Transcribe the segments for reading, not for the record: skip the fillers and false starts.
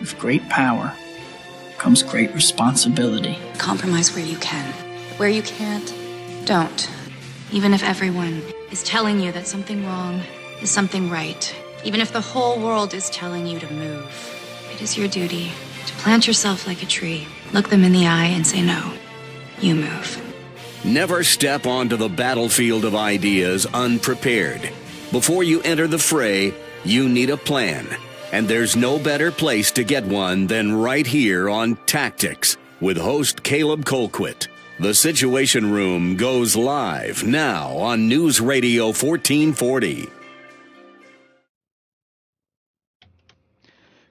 With great power comes great responsibility. Compromise where you can. Where you can't, don't. Even if everyone is telling you that something wrong is something right. Even if the whole world is telling you to move. It is your duty to plant yourself like a tree. Look them in the eye and say no. You move. Never step onto the battlefield of ideas unprepared. Before you enter the fray, you need a plan. And there's no better place to get one than right here on Tactics with host Caleb Colquitt. The Situation Room goes live now on News Radio 1440.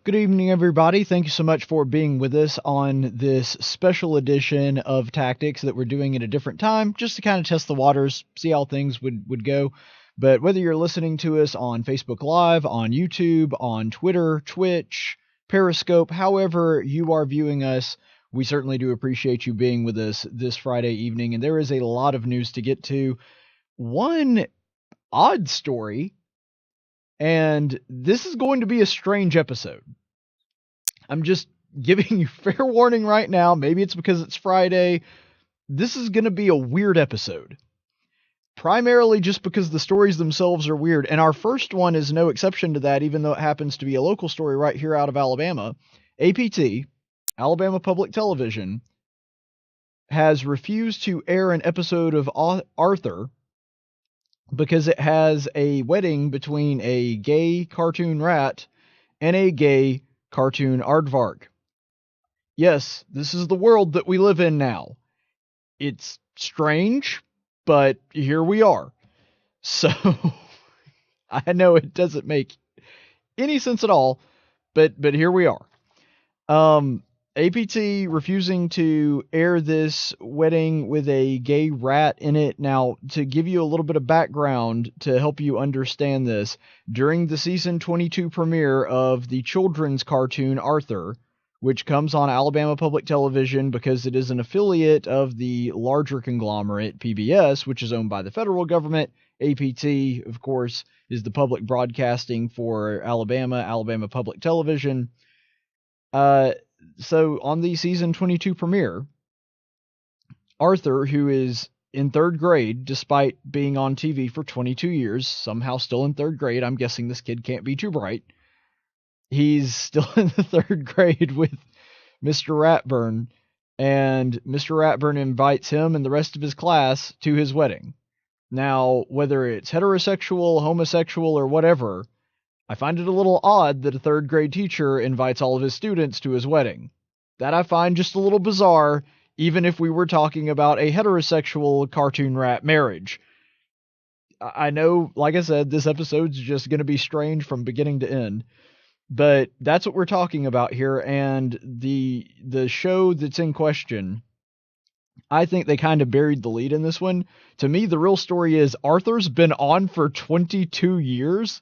Good evening, everybody. Thank you so much for being with us on this special edition of Tactics that we're doing at a different time, just to kind of test the waters, see how things would go. But whether you're listening to us on Facebook Live, on YouTube, on Twitter, Twitch, Periscope, however you are viewing us, we certainly do appreciate you being with us this Friday evening. And there is a lot of news to get to. One odd story, and this is going to be a strange episode. I'm just giving you fair warning right now. Maybe it's because it's Friday. This is going to be a weird episode. Primarily just because the stories themselves are weird. And our first one is no exception to that, even though it happens to be a local story right here out of Alabama. APT, Alabama Public Television, has refused to air an episode of Arthur because it has a wedding between a gay cartoon rat and a gay cartoon aardvark. Yes, this is the world that we live in now. It's strange, but here we are. So, I know it doesn't make any sense at all, but here we are. APT refusing to air this wedding with a gay rat in it. Now, to give you a little bit of background to help you understand this, during the season 22 premiere of the children's cartoon Arthur, which comes on Alabama Public Television because it is an affiliate of the larger conglomerate PBS, which is owned by the federal government. APT, of course, is the public broadcasting for Alabama Public Television. So on the season 22 premiere, Arthur, who is in third grade, despite being on TV for 22 years, somehow still in third grade. I'm guessing this kid can't be too bright. He's still in the third grade with Mr. Ratburn, and Mr. Ratburn invites him and the rest of his class to his wedding. Now, whether it's heterosexual, homosexual, or whatever, I find it a little odd that a third grade teacher invites all of his students to his wedding. That I find just a little bizarre, even if we were talking about a heterosexual cartoon rat marriage. I know, like I said, this episode's just going to be strange from beginning to end. But that's what we're talking about here, and the show that's in question, I think they kind of buried the lead in this one. To me, the real story is Arthur's been on for 22 years.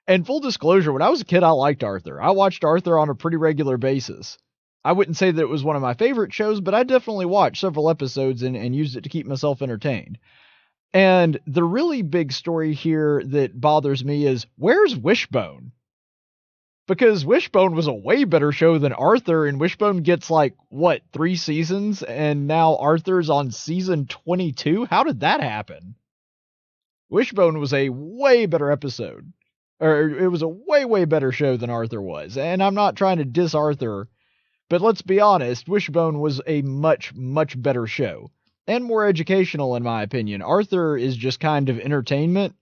And full disclosure, when I was a kid, I liked Arthur. I watched Arthur on a pretty regular basis. I wouldn't say that it was one of my favorite shows, but I definitely watched several episodes and used it to keep myself entertained. And the really big story here that bothers me is, where's Wishbone? Because Wishbone was a way better show than Arthur, and Wishbone gets 3 seasons, and now Arthur's on season 22? How did that happen? Wishbone was a way better episode. Or it was a way, way better show than Arthur was. And I'm not trying to diss Arthur, but let's be honest, Wishbone was a much, much better show. And more educational, in my opinion. Arthur is just kind of entertainment.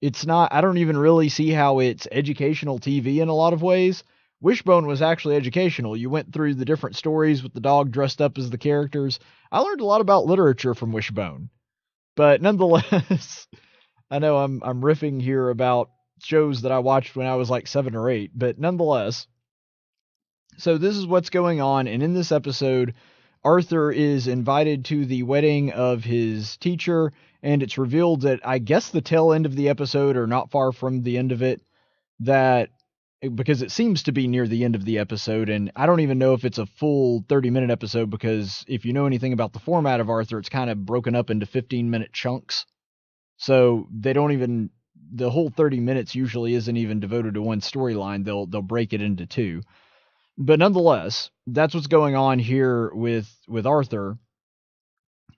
It's not, I don't even really see how it's educational TV in a lot of ways. Wishbone was actually educational. You went through the different stories with the dog dressed up as the characters. I learned a lot about literature from Wishbone. But nonetheless, I know I'm riffing here about shows that I watched when I was 7 or 8, but nonetheless. So this is what's going on, and in this episode, Arthur is invited to the wedding of his teacher, and it's revealed that I guess the tail end of the episode, or not far from the end of it, that, because it seems to be near the end of the episode, and I don't even know if it's a full 30-minute episode, because if you know anything about the format of Arthur, it's kind of broken up into 15-minute chunks. So they don't even, the whole 30 minutes usually isn't even devoted to one storyline. They'll break it into 2. But nonetheless, that's what's going on here with Arthur.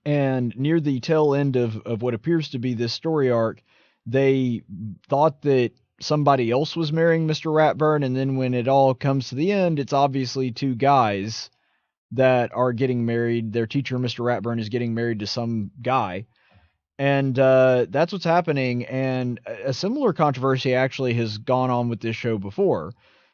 And near the tail end of what appears to be this story arc, they thought that somebody else was marrying Mr. Ratburn, and then when it all comes to the end, it's obviously two guys that are getting married. Their teacher, Mr. Ratburn, is getting married to some guy. And that's what's happening. And a similar controversy actually has gone on with this show before.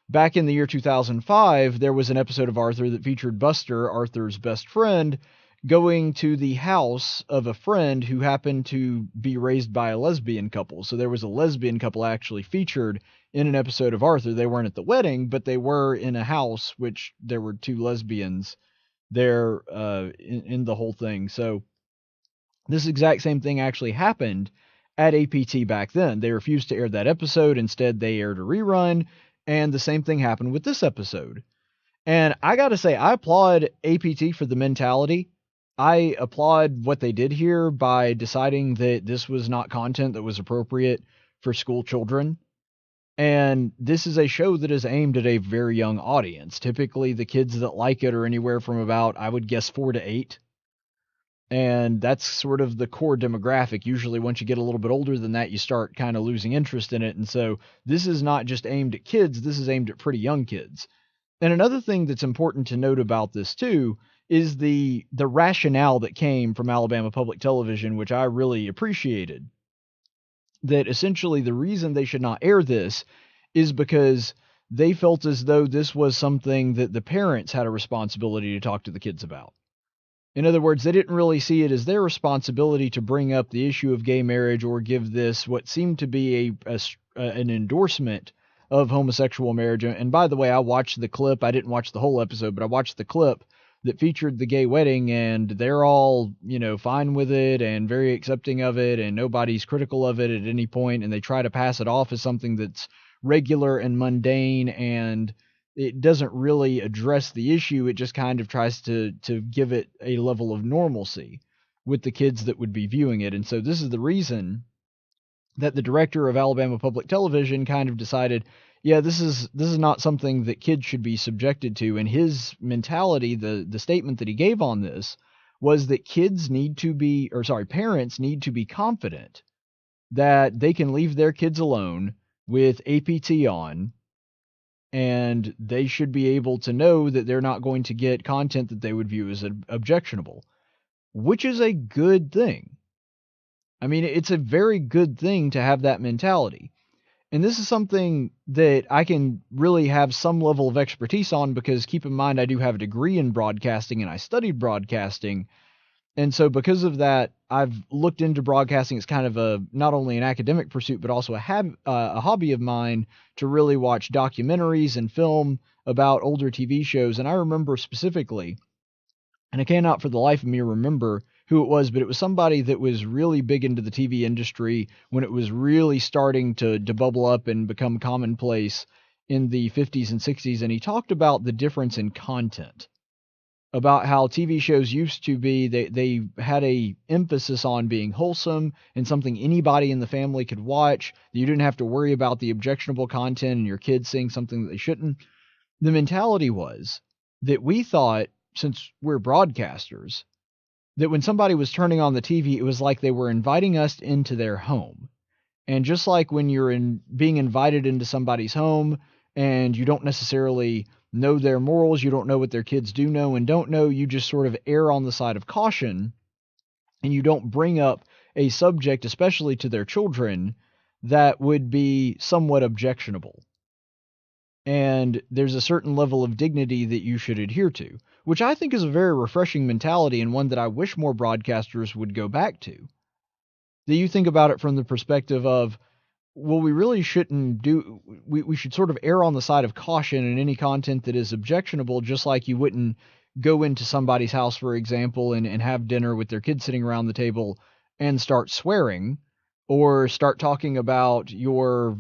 Back in the year 2005, there was an episode of Arthur that featured Buster, Arthur's best friend, going to the house of a friend who happened to be raised by a lesbian couple. So there was a lesbian couple actually featured in an episode of Arthur. They weren't at the wedding, but they were in a house, which there were two lesbians there in the whole thing. So this exact same thing actually happened at APT back then. They refused to air that episode. Instead, they aired a rerun, and the same thing happened with this episode. And I got to say, I applaud APT for the mentality. I applaud what they did here by deciding that this was not content that was appropriate for school children. And this is a show that is aimed at a very young audience. Typically, the kids that like it are anywhere from about, I would guess, 4 to 8. And that's sort of the core demographic. Usually once you get a little bit older than that, you start kind of losing interest in it. And so this is not just aimed at kids. This is aimed at pretty young kids. And another thing that's important to note about this too is the rationale that came from Alabama Public Television, which I really appreciated. That essentially the reason they should not air this is because they felt as though this was something that the parents had a responsibility to talk to the kids about. In other words, they didn't really see it as their responsibility to bring up the issue of gay marriage or give this what seemed to be an endorsement of homosexual marriage. And by the way, I watched the clip. I didn't watch the whole episode, but I watched the clip that featured the gay wedding, and they're all, fine with it and very accepting of it, and nobody's critical of it at any point, and they try to pass it off as something that's regular and mundane, and it doesn't really address the issue. It just kind of tries to give it a level of normalcy with the kids that would be viewing it. And so this is the reason that the director of Alabama Public Television kind of decided, yeah, this is not something that kids should be subjected to. And his mentality, the statement that he gave on this was that parents need to be confident that they can leave their kids alone with APT on, and they should be able to know that they're not going to get content that they would view as objectionable, which is a good thing. I mean, it's a very good thing to have that mentality. And this is something that I can really have some level of expertise on, because keep in mind, I do have a degree in broadcasting and I studied broadcasting. And so because of that, I've looked into broadcasting. It's kind of not only an academic pursuit, but also a hobby of mine to really watch documentaries and film about older TV shows. And I remember specifically, and I cannot for the life of me remember who it was, but it was somebody that was really big into the TV industry when it was really starting to bubble up and become commonplace in the 50s and 60s. And he talked about the difference in content, about how TV shows used to be, they had a emphasis on being wholesome and something anybody in the family could watch. You didn't have to worry about the objectionable content and your kids seeing something that they shouldn't. The mentality was that we thought, since we're broadcasters, that when somebody was turning on the TV, it was like they were inviting us into their home. And just like when you're being invited into somebody's home and you don't necessarily know their morals, you don't know what their kids do know and don't know, you just sort of err on the side of caution, and you don't bring up a subject, especially to their children, that would be somewhat objectionable. And there's a certain level of dignity that you should adhere to, which I think is a very refreshing mentality, and one that I wish more broadcasters would go back to. That you think about it from the perspective of, well, we really shouldn't we should sort of err on the side of caution in any content that is objectionable, just like you wouldn't go into somebody's house, for example, and have dinner with their kids sitting around the table and start swearing, or start talking about your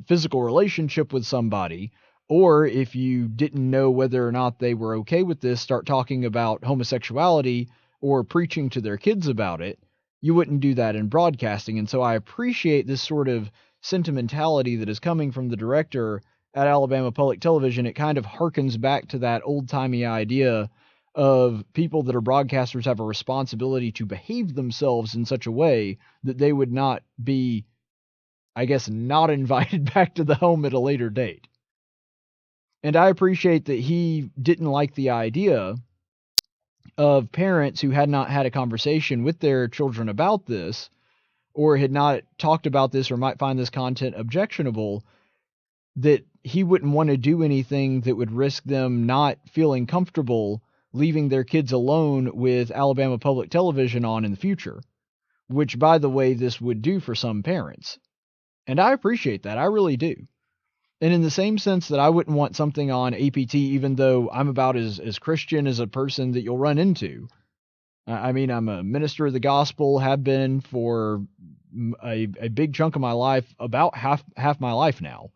physical relationship with somebody, or if you didn't know whether or not they were okay with this, start talking about homosexuality or preaching to their kids about it. You wouldn't do that in broadcasting. And so I appreciate this sort of sentimentality that is coming from the director at Alabama Public Television, it kind of harkens back to that old-timey idea of people that are broadcasters have a responsibility to behave themselves in such a way that they would not be, I guess, not invited back to the home at a later date. And I appreciate that he didn't like the idea of parents who had not had a conversation with their children about this, or had not talked about this, or might find this content objectionable, that he wouldn't want to do anything that would risk them not feeling comfortable leaving their kids alone with Alabama Public Television on in the future, which, by the way, this would do for some parents. And I appreciate that. I really do. And in the same sense that I wouldn't want something on APT, even though I'm about as Christian as a person that you'll run into. I mean, I'm a minister of the gospel, have been for a big chunk of my life, about half my life now,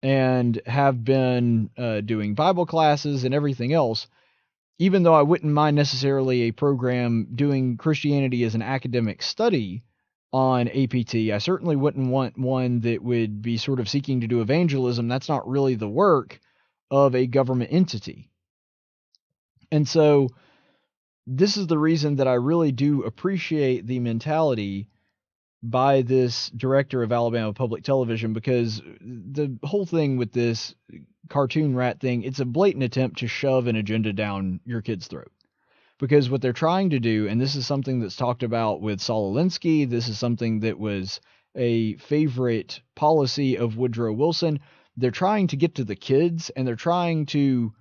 and have been doing Bible classes and everything else. Even though I wouldn't mind necessarily a program doing Christianity as an academic study on APT, I certainly wouldn't want one that would be sort of seeking to do evangelism. That's not really the work of a government entity. And so this is the reason that I really do appreciate the mentality by this director of Alabama Public Television, because the whole thing with this cartoon rat thing, it's a blatant attempt to shove an agenda down your kid's throat. Because what they're trying to do, and this is something that's talked about with Saul Alinsky, this is something that was a favorite policy of Woodrow Wilson, they're trying to get to the kids, and they're trying to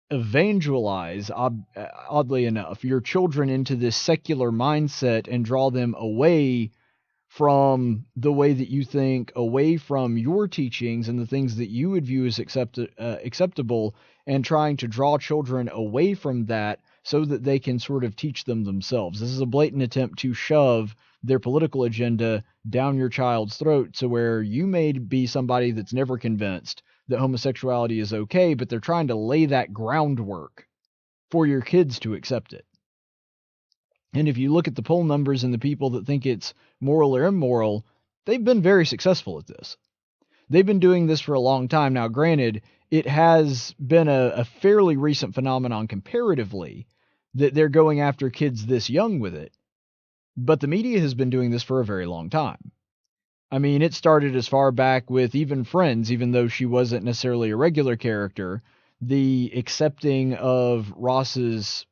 evangelize, oddly enough, your children into this secular mindset and draw them away from the way that you think, away from your teachings and the things that you would view as acceptable, and trying to draw children away from that so that they can sort of teach them themselves. This is a blatant attempt to shove their political agenda down your child's throat, to where you may be somebody that's never convinced that homosexuality is okay, but they're trying to lay that groundwork for your kids to accept it. And if you look at the poll numbers and the people that think it's moral or immoral, they've been very successful at this. They've been doing this for a long time. Now, granted, it has been a fairly recent phenomenon comparatively that they're going after kids this young with it. But the media has been doing this for a very long time. I mean, it started as far back with even Friends, even though she wasn't necessarily a regular character, the accepting of Ross's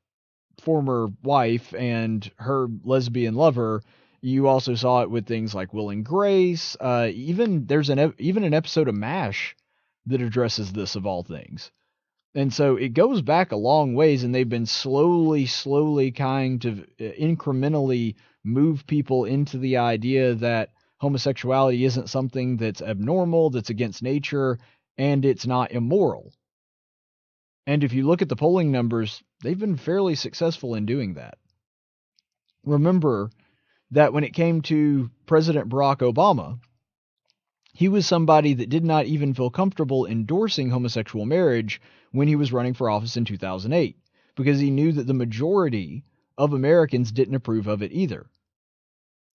former wife and her lesbian lover. You also saw it with things like Will and Grace. Even there's an episode of MASH that addresses this, of all things. And so it goes back a long ways, and they've been slowly kind of incrementally move people into the idea that homosexuality isn't something that's abnormal, that's against nature, and it's not immoral. And if you look at the polling numbers, they've been fairly successful in doing that. Remember that when it came to President Barack Obama, he was somebody that did not even feel comfortable endorsing homosexual marriage when he was running for office in 2008, because he knew that the majority of Americans didn't approve of it either.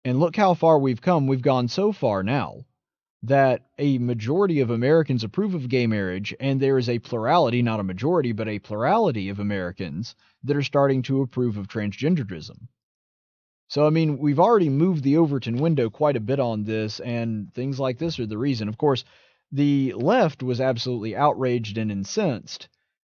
And look how far we've come. We've gone so far now that a majority of Americans approve of gay marriage, and there is a plurality, not a majority, but a plurality of Americans that are starting to approve of transgenderism. So, I mean, we've already moved the Overton window quite a bit on this, and things like this are the reason. Of course, the left was absolutely outraged and incensed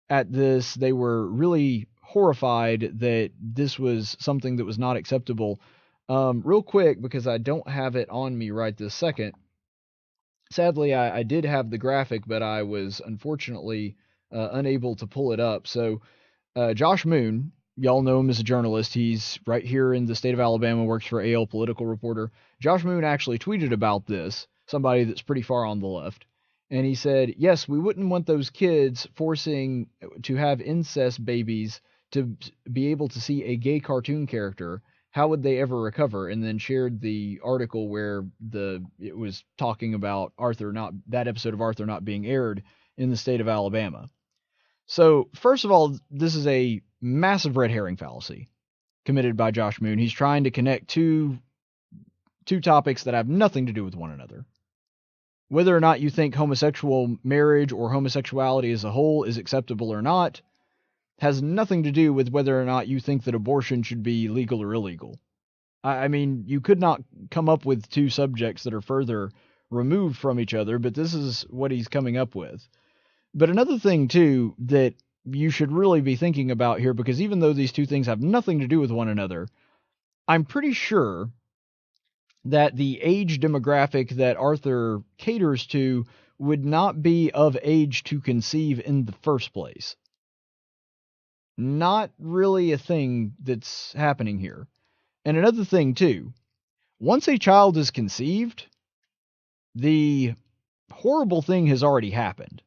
at this. They were really horrified that this was something that was not acceptable. Real quick, because I don't have it on me right this second. Sadly, I did have the graphic, but I was unfortunately unable to pull it up. So, Josh Moon, y'all know him as a journalist. He's right here in the state of Alabama, works for AL Political Reporter. Josh Moon actually tweeted about this, somebody that's pretty far on the left. And he said, yes, we wouldn't want those kids forcing to have incest babies to be able to see a gay cartoon character. How would they ever recover? And then shared the article where it was talking about that episode of Arthur not being aired in the state of Alabama. So, first of all, this is a massive red herring fallacy committed by Josh Moon. He's trying to connect two topics that have nothing to do with one another. Whether or not you think homosexual marriage or homosexuality as a whole is acceptable or not has nothing to do with whether or not you think that abortion should be legal or illegal. I mean, you could not come up with two subjects that are further removed from each other, but this is what he's coming up with. But another thing, too, that you should really be thinking about here, because even though these two things have nothing to do with one another, I'm pretty sure that the age demographic that Arthur caters to would not be of age to conceive in the first place. Not really a thing that's happening here. And another thing, too, once a child is conceived, the horrible thing has already happened.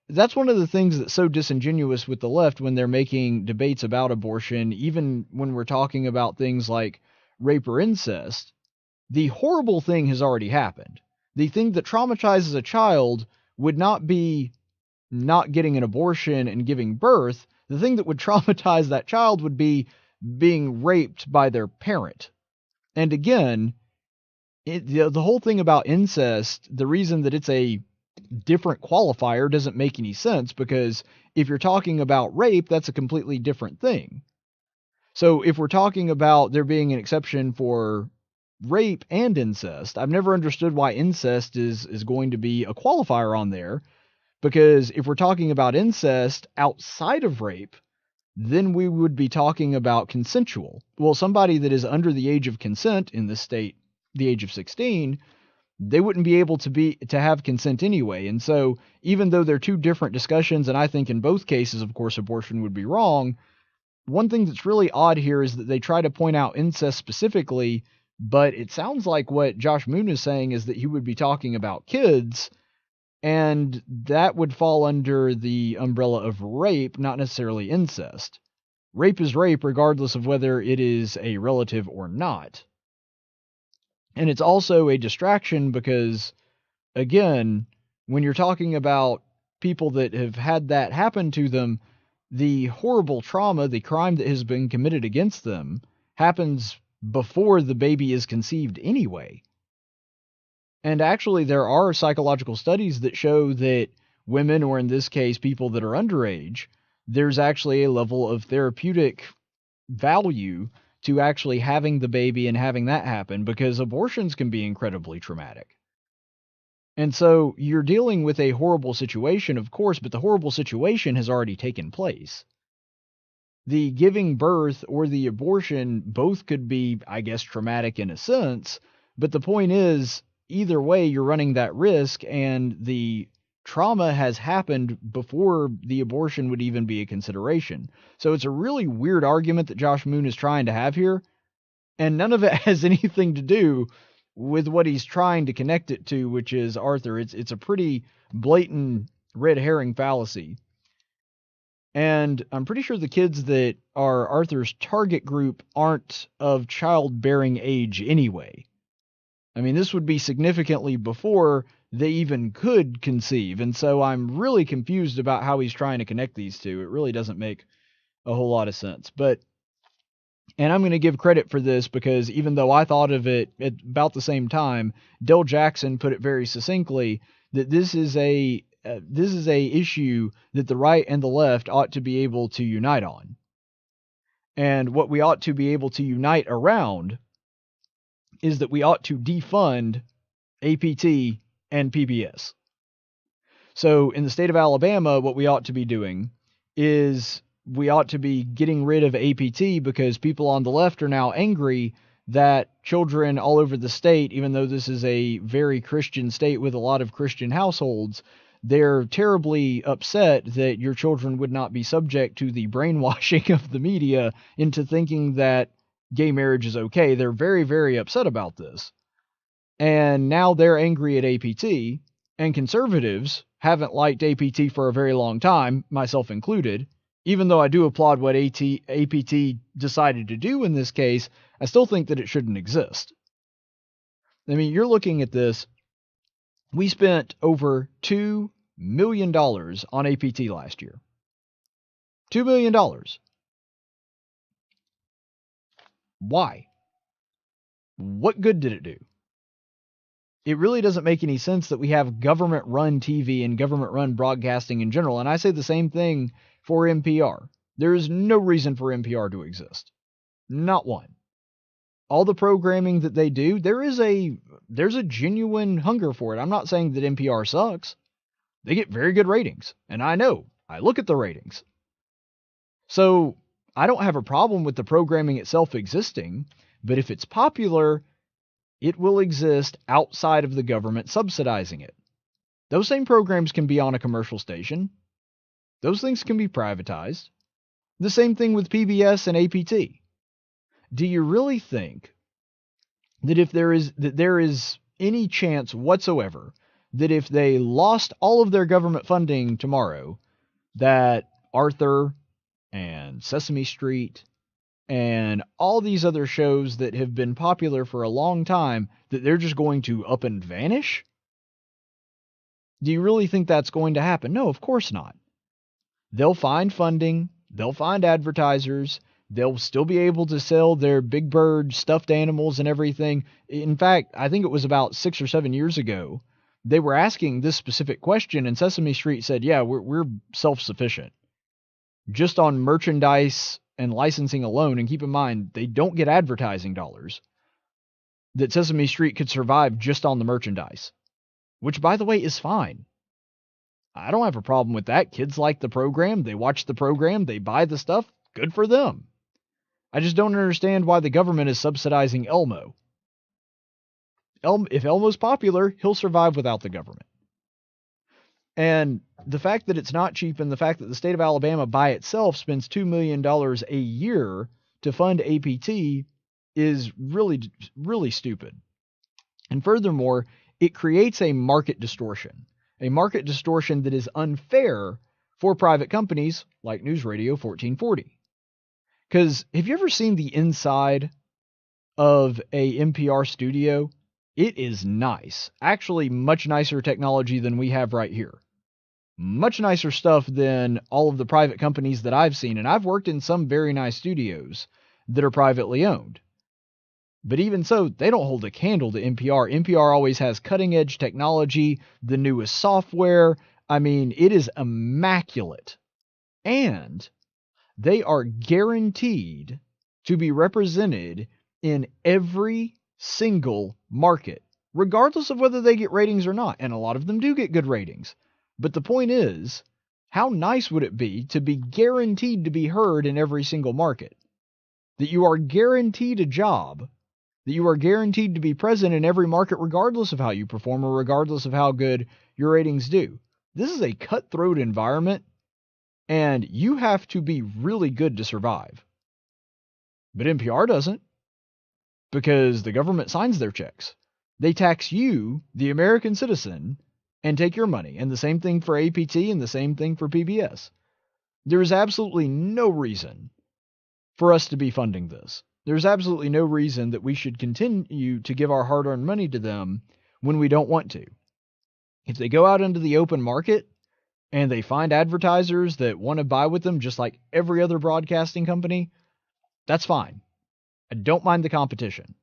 That's one of the things that's so disingenuous with the left when they're making debates about abortion, even when we're talking about things like rape or incest. The horrible thing has already happened. The thing that traumatizes a child would not be not getting an abortion and giving birth. The thing that would traumatize that child would be being raped by their parent. And again, the whole thing about incest, the reason that it's a different qualifier doesn't make any sense, because if you're talking about rape, that's a completely different thing. So if we're talking about there being an exception for rape and incest, I've never understood why incest is going to be a qualifier on there, because if we're talking about incest outside of rape, then we would be talking about consensual. Well, somebody that is under the age of consent in this state, the age of 16, they wouldn't be able to have consent anyway. And so even though they're two different discussions, and I think in both cases, of course, abortion would be wrong, one thing that's really odd here is that they try to point out incest specifically, but it sounds like what Josh Moon is saying is that he would be talking about kids, and that would fall under the umbrella of rape, not necessarily incest. Rape is rape regardless of whether it is a relative or not. And it's also a distraction because, again, when you're talking about people that have had that happen to them, the horrible trauma, the crime that has been committed against them, happens before the baby is conceived anyway. And actually, there are psychological studies that show that women, or in this case, people that are underage, there's actually a level of therapeutic value to actually having the baby and having that happen, because abortions can be incredibly traumatic. And so you're dealing with a horrible situation, of course, but the horrible situation has already taken place. The giving birth or the abortion both could be, I guess, traumatic in a sense, but the point is, either way, you're running that risk, and the trauma has happened before the abortion would even be a consideration. So it's a really weird argument that Josh Moon is trying to have here, and none of it has anything to do with what he's trying to connect it to, which is Arthur. It's a pretty blatant red herring fallacy. And I'm pretty sure the kids that are Arthur's target group aren't of childbearing age anyway. I mean, this would be significantly before they even could conceive, and so I'm really confused about how he's trying to connect these two. It really doesn't make a whole lot of sense. And I'm going to give credit for this, because even though I thought of it at about the same time, Del Jackson put it very succinctly that this is a issue that the right and the left ought to be able to unite on. And what we ought to be able to unite around is that we ought to defund APT and PBS. So in the state of Alabama, what we ought to be doing is we ought to be getting rid of APT, because people on the left are now angry that children all over the state, even though this is a very Christian state with a lot of Christian households, they're terribly upset that your children would not be subject to the brainwashing of the media into thinking that gay marriage is okay. They're very, very upset about this. And now they're angry at APT, and conservatives haven't liked APT for a very long time, myself included. Even though I do applaud what APT decided to do in this case, I still think that it shouldn't exist. I mean, you're looking at this. We spent over $2 million on APT last year. $2 million. Why? What good did it do? it really doesn't make any sense that we have government-run TV and government-run broadcasting in general. And I say the same thing for NPR. There is no reason for NPR to exist. Not one. All the programming that they do, there's a genuine hunger for it. I'm not saying that NPR sucks. They get very good ratings. And I know. I look at the ratings. So I don't have a problem with the programming itself existing, but if it's popular, it will exist outside of the government subsidizing it. Those same programs can be on a commercial station. Those things can be privatized. The same thing with PBS and APT. Do you really think that if there is any chance whatsoever that if they lost all of their government funding tomorrow, that Arthur and Sesame Street and all these other shows that have been popular for a long time, that they're just going to up and vanish? Do you really think that's going to happen? No, of course not. They'll find funding, they'll find advertisers, they'll still be able to sell their Big Bird stuffed animals and everything. In fact, I think it was about 6 or 7 years ago, they were asking this specific question, and Sesame Street said, yeah, we're self-sufficient. Just on merchandise and licensing alone, and keep in mind, they don't get advertising dollars, that Sesame Street could survive just on the merchandise. Which, by the way, is fine. I don't have a problem with that. Kids like the program, they watch the program, they buy the stuff, good for them. I just don't understand why the government is subsidizing Elmo. If Elmo's popular, he'll survive without the government. And the fact that it's not cheap, and the fact that the state of Alabama by itself spends $2 million a year to fund APT is really, really stupid. And furthermore, it creates a market distortion that is unfair for private companies like News Radio 1440. Because have you ever seen the inside of a NPR studio? It is nice. Actually, much nicer technology than we have right here. Much nicer stuff than all of the private companies that I've seen. And I've worked in some very nice studios that are privately owned. But even so, they don't hold a candle to NPR. NPR always has cutting-edge technology, the newest software. I mean, it is immaculate. And they are guaranteed to be represented in every single market, regardless of whether they get ratings or not. And a lot of them do get good ratings. But the point is, how nice would it be to be guaranteed to be heard in every single market? That you are guaranteed a job, that you are guaranteed to be present in every market regardless of how you perform or regardless of how good your ratings do. This is a cutthroat environment, and you have to be really good to survive. But NPR doesn't, because the government signs their checks. They tax you, the American citizen, and take your money. And the same thing for APT and the same thing for PBS. There is absolutely no reason for us to be funding this. There's absolutely no reason that we should continue to give our hard-earned money to them when we don't want to. If they go out into the open market and they find advertisers that want to buy with them just like every other broadcasting company, that's fine. I don't mind the competition.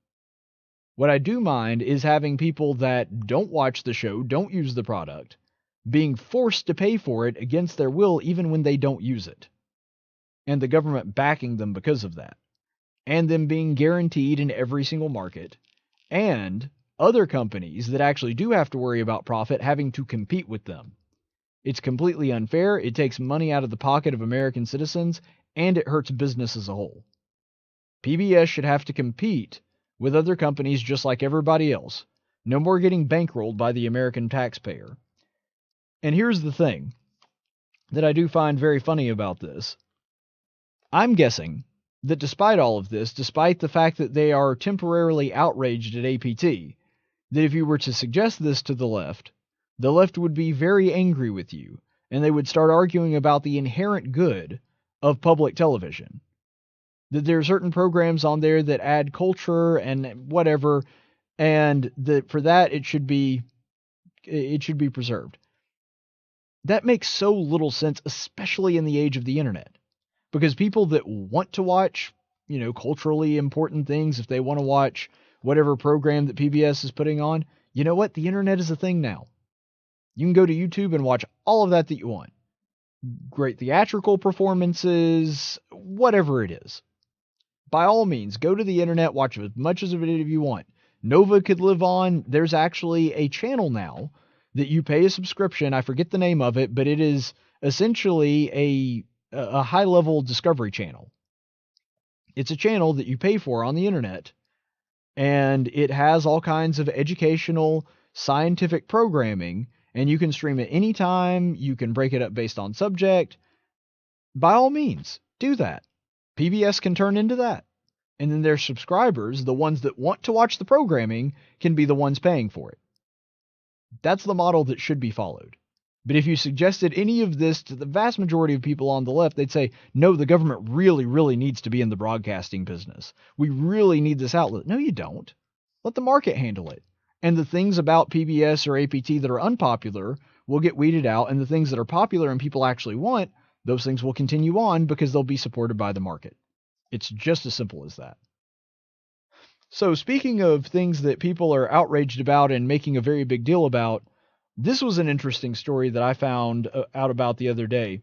What I do mind is having people that don't watch the show, don't use the product, being forced to pay for it against their will even when they don't use it. And the government backing them because of that. And them being guaranteed in every single market. And other companies that actually do have to worry about profit having to compete with them. It's completely unfair, it takes money out of the pocket of American citizens, and it hurts business as a whole. PBS should have to compete with other companies just like everybody else. No more getting bankrolled by the American taxpayer. And here's the thing that I do find very funny about this. I'm guessing that despite all of this, despite the fact that they are temporarily outraged at APT, that if you were to suggest this to the left would be very angry with you, and they would start arguing about the inherent good of public television. That there are certain programs on there that add culture and whatever, and that for that it should be preserved. That makes so little sense, especially in the age of the internet. Because people that want to watch, culturally important things, if they want to watch whatever program that PBS is putting on, You know what? The internet is a thing now. You can go to YouTube and watch all of that you want. Great theatrical performances, whatever it is. By all means, go to the internet, watch as much as of it as you want. Nova could live on. There's actually a channel now that you pay a subscription. I forget the name of it, but it is essentially a high-level discovery channel. It's a channel that you pay for on the internet, and it has all kinds of educational, scientific programming, and you can stream it anytime. You can break it up based on subject. By all means, do that. PBS can turn into that. And then their subscribers, the ones that want to watch the programming, can be the ones paying for it. That's the model that should be followed. But if you suggested any of this to the vast majority of people on the left, they'd say, no, the government really, really needs to be in the broadcasting business. We really need this outlet. No, you don't. Let the market handle it. And the things about PBS or APT that are unpopular will get weeded out, and the things that are popular and people actually want, those things will continue on because they'll be supported by the market. It's just as simple as that. So speaking of things that people are outraged about and making a very big deal about, this was an interesting story that I found out about the other day.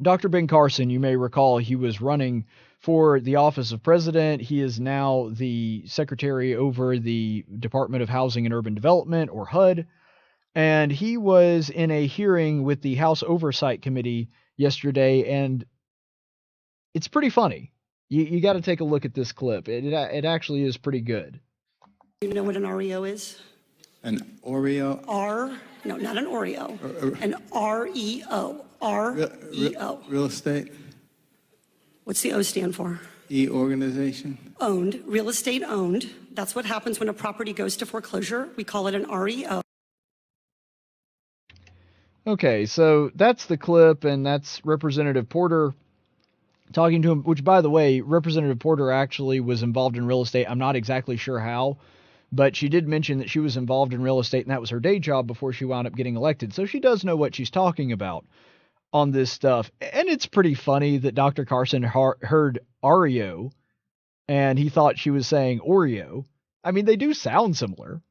Dr. Ben Carson, you may recall, he was running for the office of president. He is now the secretary over the Department of Housing and Urban Development, or HUD. And he was in a hearing with the House Oversight Committee yesterday, and it's pretty funny. You got to take a look at this clip. It actually is pretty good. You know what an Oreo is? An Oreo? No, not an Oreo. An R-E-O. R-E-O. Real estate? What's the O stand for? E organization? Owned. Real estate owned. That's what happens when a property goes to foreclosure. We call it an REO. Okay, so that's the clip, and that's Representative Porter talking to him, which, by the way, Representative Porter actually was involved in real estate. I'm not exactly sure how, but she did mention that she was involved in real estate, and that was her day job before she wound up getting elected. So she does know what she's talking about on this stuff. And it's pretty funny that Dr. Carson heard Oreo, and he thought she was saying Oreo. I mean, they do sound similar.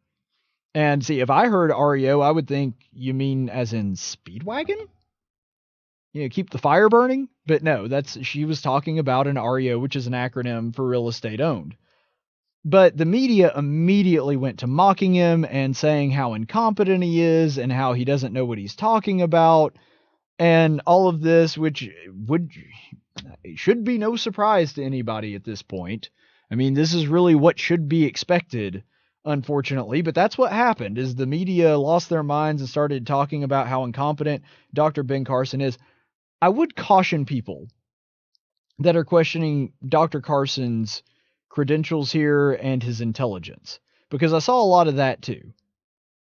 And see, if I heard Oreo, I would think you mean as in Speedwagon? You know, keep the fire burning? But no, she was talking about an REO, which is an acronym for real estate owned. But the media immediately went to mocking him and saying how incompetent he is and how he doesn't know what he's talking about. And all of this, which should be no surprise to anybody at this point. I mean, this is really what should be expected, unfortunately. But that's what happened, is the media lost their minds and started talking about how incompetent Dr. Ben Carson is. I would caution people that are questioning Dr. Carson's credentials here and his intelligence, because I saw a lot of that too.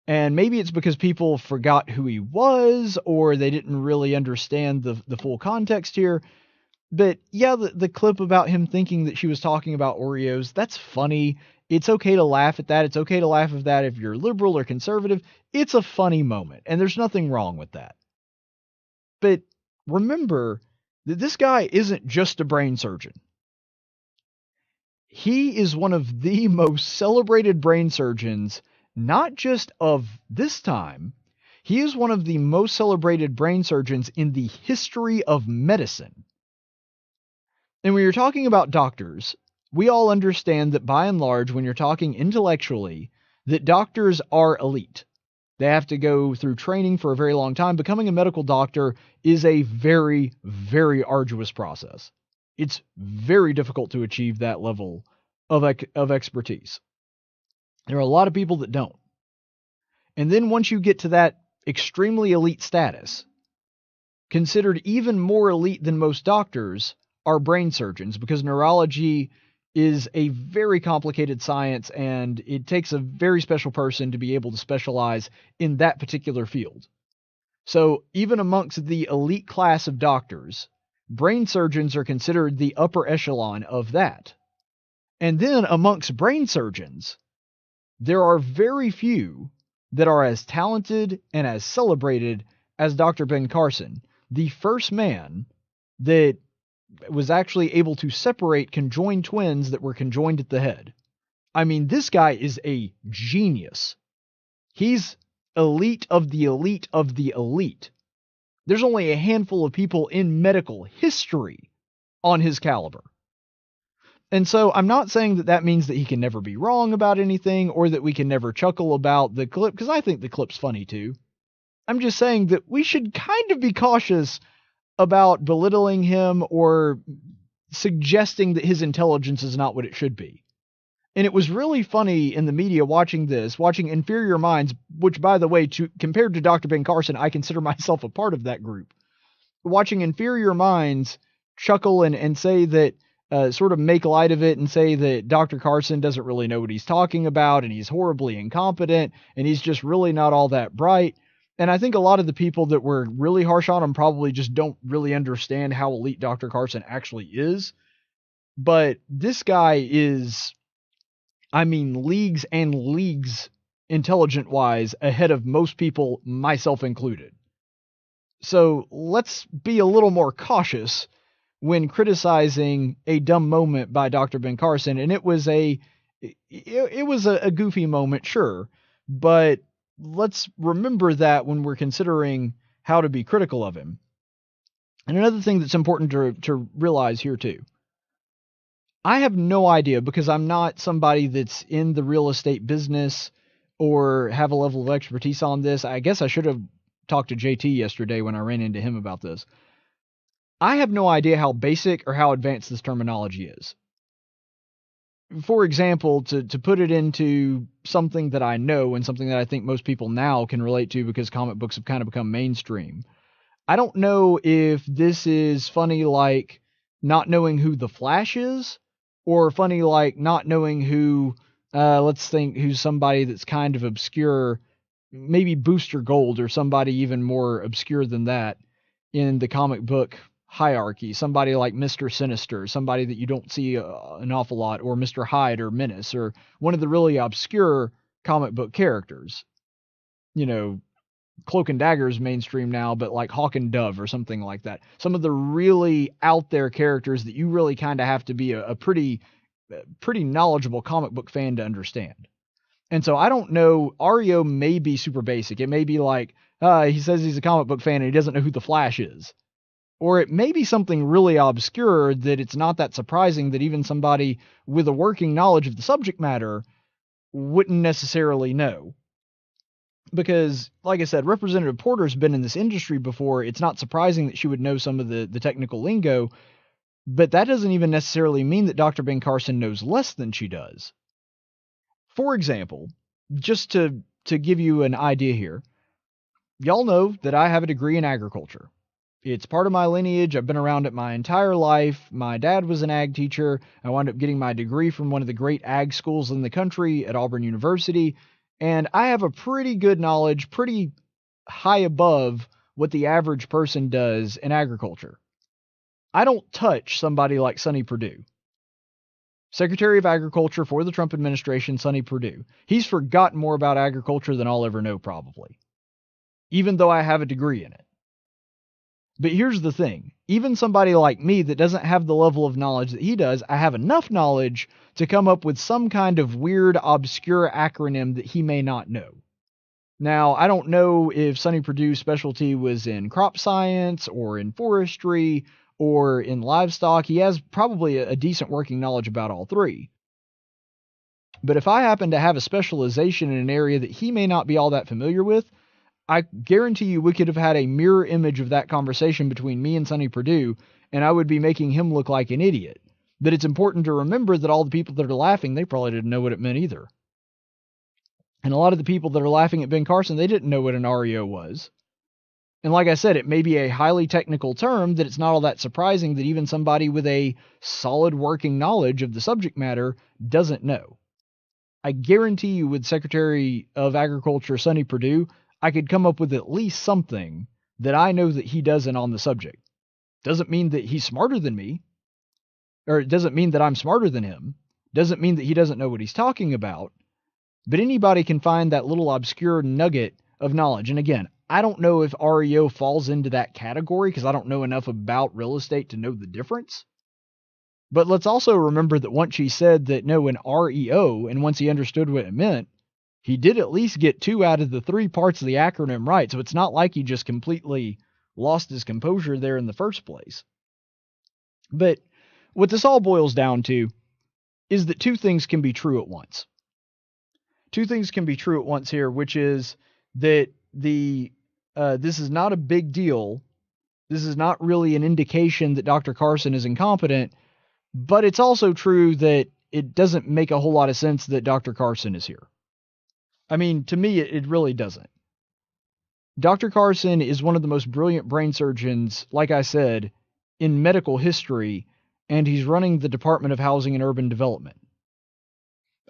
And maybe it's because people forgot who he was, or they didn't really understand the full context here. But yeah, the clip about him thinking that she was talking about Oreos, that's funny. It's okay to laugh at that. It's okay to laugh at that if you're liberal or conservative. It's a funny moment, and there's nothing wrong with that. But remember that this guy isn't just a brain surgeon. He is one of the most celebrated brain surgeons, not just of this time. He is one of the most celebrated brain surgeons in the history of medicine. And when you're talking about doctors, we all understand that by and large, when you're talking intellectually, that doctors are elite. They have to go through training for a very long time. Becoming a medical doctor is a very, very arduous process. It's very difficult to achieve that level of expertise. There are a lot of people that don't. And then once you get to that extremely elite status, considered even more elite than most doctors are brain surgeons, because neurology is a very complicated science, and it takes a very special person to be able to specialize in that particular field. So even amongst the elite class of doctors, brain surgeons are considered the upper echelon of that. And then amongst brain surgeons, there are very few that are as talented and as celebrated as Dr. Ben Carson, the first man that was actually able to separate conjoined twins that were conjoined at the head. I mean, this guy is a genius He's elite of the elite of the elite. There's only a handful of people in medical history on his caliber. And so I'm not saying that that means that he can never be wrong about anything or that we can never chuckle about the clip, because I think the clip's funny too. I'm just saying that we should kind of be cautious about belittling him or suggesting that his intelligence is not what it should be. And it was really funny in the media watching Inferior Minds, which, by the way, compared to Dr. Ben Carson, I consider myself a part of that group. Watching Inferior Minds chuckle and say that, sort of make light of it and say that Dr. Carson doesn't really know what he's talking about and he's horribly incompetent and he's just really not all that bright. And I think a lot of the people that were really harsh on him probably just don't really understand how elite Dr. Carson actually is. But this guy is, I mean, leagues and leagues intelligent-wise ahead of most people, myself included. So let's be a little more cautious when criticizing a dumb moment by Dr. Ben Carson. And it was a goofy moment, sure, but let's remember that when we're considering how to be critical of him. And another thing that's important to realize here too, I have no idea, because I'm not somebody that's in the real estate business or have a level of expertise on this. I guess I should have talked to JT yesterday when I ran into him about this. I have no idea how basic or how advanced this terminology is. For example, to put it into something that I know and something that I think most people now can relate to because comic books have kind of become mainstream. I don't know if this is funny like not knowing who the Flash is, or funny like not knowing who, let's think, who's somebody that's kind of obscure, maybe Booster Gold or somebody even more obscure than that in the comic book hierarchy. Somebody like Mr. Sinister, somebody that you don't see an awful lot, or Mr. Hyde or Menace, or one of the really obscure comic book characters. You know, Cloak and Dagger is mainstream now, but like Hawk and Dove or something like that. Some of the really out there characters that you really kind of have to be a pretty knowledgeable comic book fan to understand. And so I don't know, Ario may be super basic. It may be like, he says he's a comic book fan and he doesn't know who the Flash is. Or it may be something really obscure that it's not that surprising that even somebody with a working knowledge of the subject matter wouldn't necessarily know. Because, like I said, Representative Porter's been in this industry before. It's not surprising that she would know some of the technical lingo, but that doesn't even necessarily mean that Dr. Ben Carson knows less than she does. For example, just to give you an idea here, y'all know that I have a degree in agriculture. It's part of my lineage. I've been around it my entire life. My dad was an ag teacher. I wound up getting my degree from one of the great ag schools in the country at Auburn University. And I have a pretty good knowledge, pretty high above what the average person does in agriculture. I don't touch somebody like Sonny Perdue. Secretary of Agriculture for the Trump administration, Sonny Perdue. He's forgotten more about agriculture than I'll ever know, probably. Even though I have a degree in it. But here's the thing. Even somebody like me that doesn't have the level of knowledge that he does, I have enough knowledge to come up with some kind of weird, obscure acronym that he may not know. Now, I don't know if Sonny Perdue's specialty was in crop science or in forestry or in livestock. He has probably a decent working knowledge about all three. But if I happen to have a specialization in an area that he may not be all that familiar with, I guarantee you we could have had a mirror image of that conversation between me and Sonny Perdue, and I would be making him look like an idiot. But it's important to remember that all the people that are laughing, they probably didn't know what it meant either. And a lot of the people that are laughing at Ben Carson, they didn't know what an REO was. And like I said, it may be a highly technical term that it's not all that surprising that even somebody with a solid working knowledge of the subject matter doesn't know. I guarantee you with Secretary of Agriculture Sonny Perdue, I could come up with at least something that I know that he doesn't on the subject. Doesn't mean that he's smarter than me, or it doesn't mean that I'm smarter than him. Doesn't mean that he doesn't know what he's talking about. But anybody can find that little obscure nugget of knowledge. And again, I don't know if REO falls into that category because I don't know enough about real estate to know the difference. But let's also remember that once she said that no, an REO, and once he understood what it meant, he did at least get 2 out of the 3 parts of the acronym right, so it's not like he just completely lost his composure there in the first place. But what this all boils down to is that 2 things can be true at once. 2 things can be true at once here, which is that this is not a big deal. This is not really an indication that Dr. Carson is incompetent, but it's also true that it doesn't make a whole lot of sense that Dr. Carson is here. I mean, to me, it really doesn't. Dr. Carson is one of the most brilliant brain surgeons, like I said, in medical history, and he's running the Department of Housing and Urban Development.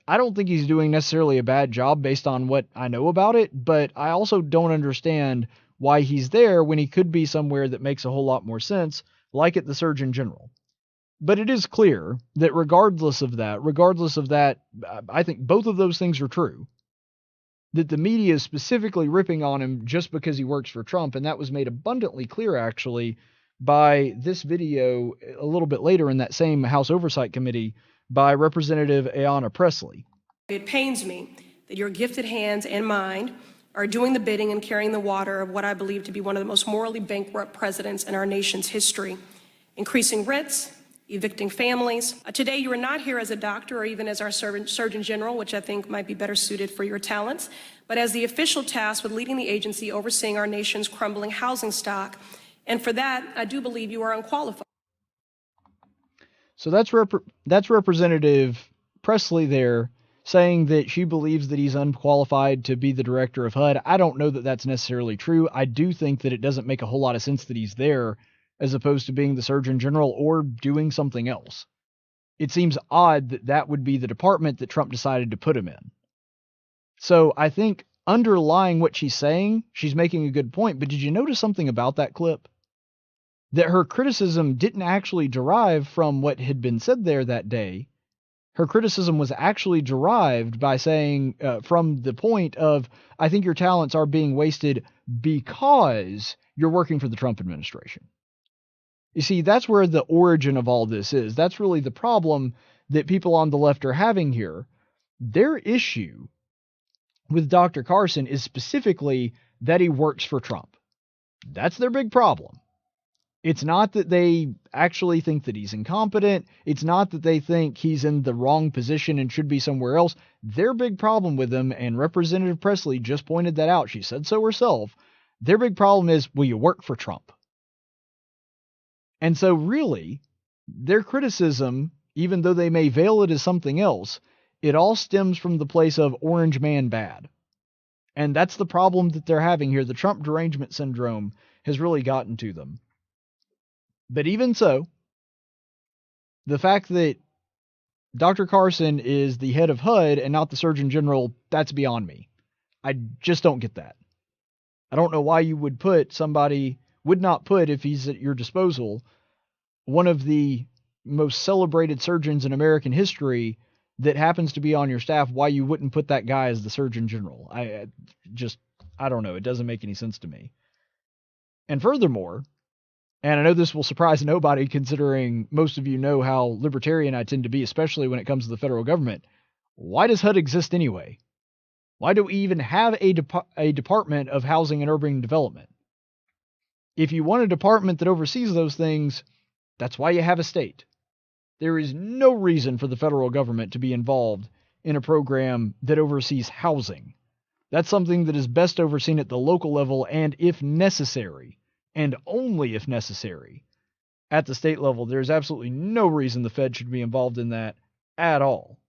I don't think he's doing necessarily a bad job based on what I know about it, but I also don't understand why he's there when he could be somewhere that makes a whole lot more sense, like at the Surgeon General. But it is clear that regardless of that, I think both of those things are true. That the media is specifically ripping on him just because he works for Trump, and that was made abundantly clear, actually, by this video a little bit later in that same House Oversight Committee by Representative Ayanna Pressley. It pains me that your gifted hands and mind are doing the bidding and carrying the water of what I believe to be one of the most morally bankrupt presidents in our nation's history, increasing rents, evicting families. Today, you are not here as a doctor or even as our Surgeon General, which I think might be better suited for your talents, but as the official tasked with leading the agency overseeing our nation's crumbling housing stock. And for that, I do believe you are unqualified. So that's Representative Pressley there saying that she believes that he's unqualified to be the director of HUD. I don't know that that's necessarily true. I do think that it doesn't make a whole lot of sense that he's there as opposed to being the Surgeon General or doing something else. It seems odd that that would be the department that Trump decided to put him in. So I think underlying what she's saying, she's making a good point. But did you notice something about that clip? That her criticism didn't actually derive from what had been said there that day. Her criticism was actually derived by saying, from the point of, I think your talents are being wasted because you're working for the Trump administration. You see, that's where the origin of all this is. That's really the problem that people on the left are having here. Their issue with Dr. Carson is specifically that he works for Trump. That's their big problem. It's not that they actually think that he's incompetent. It's not that they think he's in the wrong position and should be somewhere else. Their big problem with him, and Representative Pressley just pointed that out, she said so herself, their big problem is, will you work for Trump? And so really, their criticism, even though they may veil it as something else, it all stems from the place of orange man bad. And that's the problem that they're having here. The Trump derangement syndrome has really gotten to them. But even so, the fact that Dr. Carson is the head of HUD and not the Surgeon General, that's beyond me. I just don't get that. I don't know why you would not put, if he's at your disposal, one of the most celebrated surgeons in American history that happens to be on your staff, why you wouldn't put that guy as the Surgeon General. I don't know. It doesn't make any sense to me. And furthermore, and I know this will surprise nobody considering most of you know how libertarian I tend to be, especially when it comes to the federal government. Why does HUD exist anyway? Why do we even have a Department of Housing and Urban Development? If you want a department that oversees those things, that's why you have a state. There is no reason for the federal government to be involved in a program that oversees housing. That's something that is best overseen at the local level and, if necessary, and only if necessary, at the state level. There's absolutely no reason the Fed should be involved in that at all.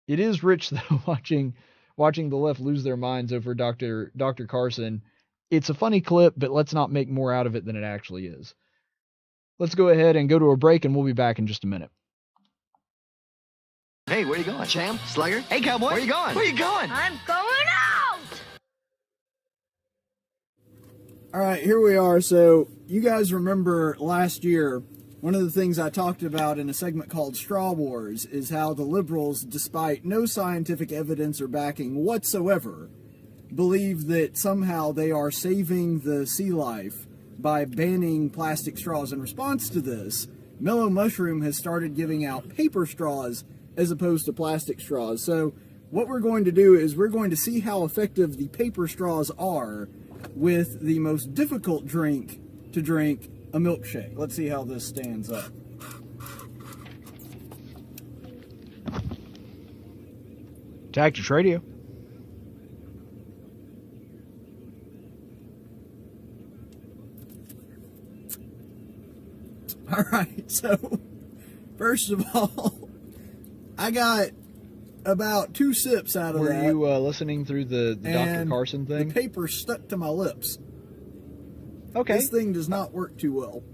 It is rich, though, watching the left lose their minds over Dr. Carson. It's a funny clip, but let's not make more out of it than it actually is. Let's go ahead and go to a break, and we'll be back in just a minute. Hey, where you going? Champ? Slugger? Hey, cowboy. Where you going? Where you going? I'm going out! All right, here we are. So you guys remember last year, one of the things I talked about in a segment called Straw Wars is how the liberals, despite no scientific evidence or backing whatsoever, believe that somehow they are saving the sea life by banning plastic straws. In response to this, Mellow Mushroom has started giving out paper straws as opposed to plastic straws. So what we're going to do is we're going to see how effective the paper straws are with the most difficult drink to drink, a milkshake. Let's see how this stands up. Tactics Radio. All right, so first of all, I got about 2 sips out of that. Were you listening through the Dr. Carson thing? The paper stuck to my lips. Okay. This thing does not work too well.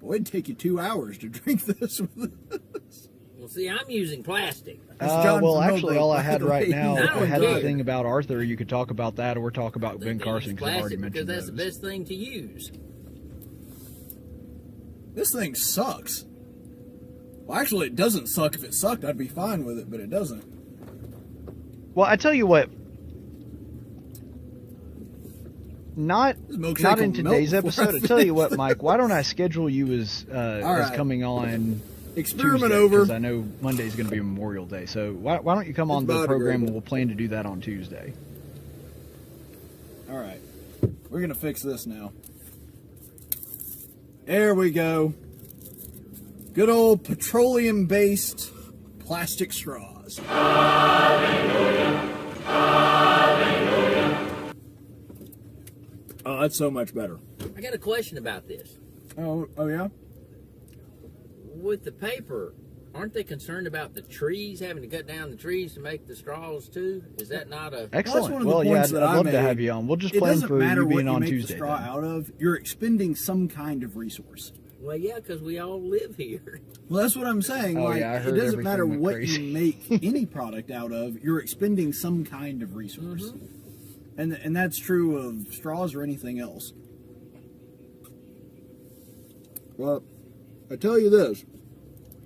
Boy, it'd take you 2 hours to drink this with this. Well, see, I'm using plastic. Well, actually, all I had right now, I I had care. the thing about Arthur. You could talk about that, or talk about Ben Carson, because I've already mentioned because that's those. the best thing to use. This thing sucks. Well, actually, it doesn't suck. If it sucked, I'd be fine with it, but it doesn't. Well, I tell you what. Not in today's episode. I tell you what, Mike. Why don't I schedule you as coming on Experiment Tuesday, over. because I know Monday's going to be Memorial Day. So why don't you come on the program and we'll plan to do that on Tuesday. All right. We're going to fix this now. There we go. Good old petroleum-based plastic straws. Hallelujah. Hallelujah. Oh, that's so much better. I got a question about this. Oh yeah? With the paper, aren't they concerned about the trees, having to cut down the trees to make the straws too? Is that not a... Excellent. Well, yeah, I'd love to have you on. We'll just plan for you being on Tuesday. It doesn't matter what you make the straw out of. You're expending some kind of resource. Well, yeah, because we all live here. Well, that's what I'm saying. Oh, yeah, I heard it doesn't matter everything what went crazy. you make any product out of. You're expending some kind of resource. Mm-hmm. And that's true of straws or anything else. Well, I tell you this.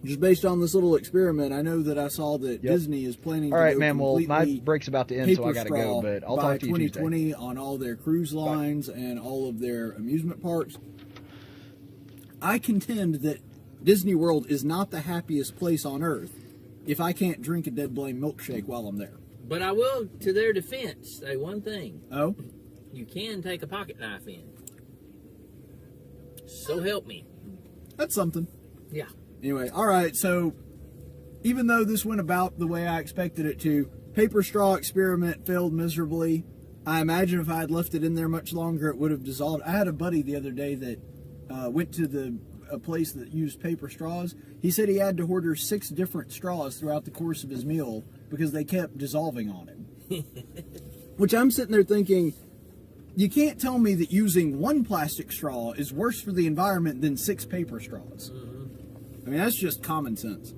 Just based on this little experiment, I know that I saw that Disney is planning to all right, go man. Well, my completely break's about to end, so I got to paper go. straw But I'll by talk to you Tuesday. 2020 on all their cruise lines and all of their amusement parks. I contend that Disney World is not the happiest place on earth if I can't drink a Dead Blame milkshake while I'm there. But I will, to their defense, say one thing. Oh? You can take a pocket knife in. So help me. That's something. Yeah. Anyway, all right, so even though this went about the way I expected it to, paper straw experiment failed miserably. I imagine if I had left it in there much longer, it would have dissolved. I had a buddy the other day that went to a place that used paper straws. He said he had to order 6 different straws throughout the course of his meal because they kept dissolving on him. Which I'm sitting there thinking, you can't tell me that using 1 plastic straw is worse for the environment than 6 paper straws. I mean, that's just common sense.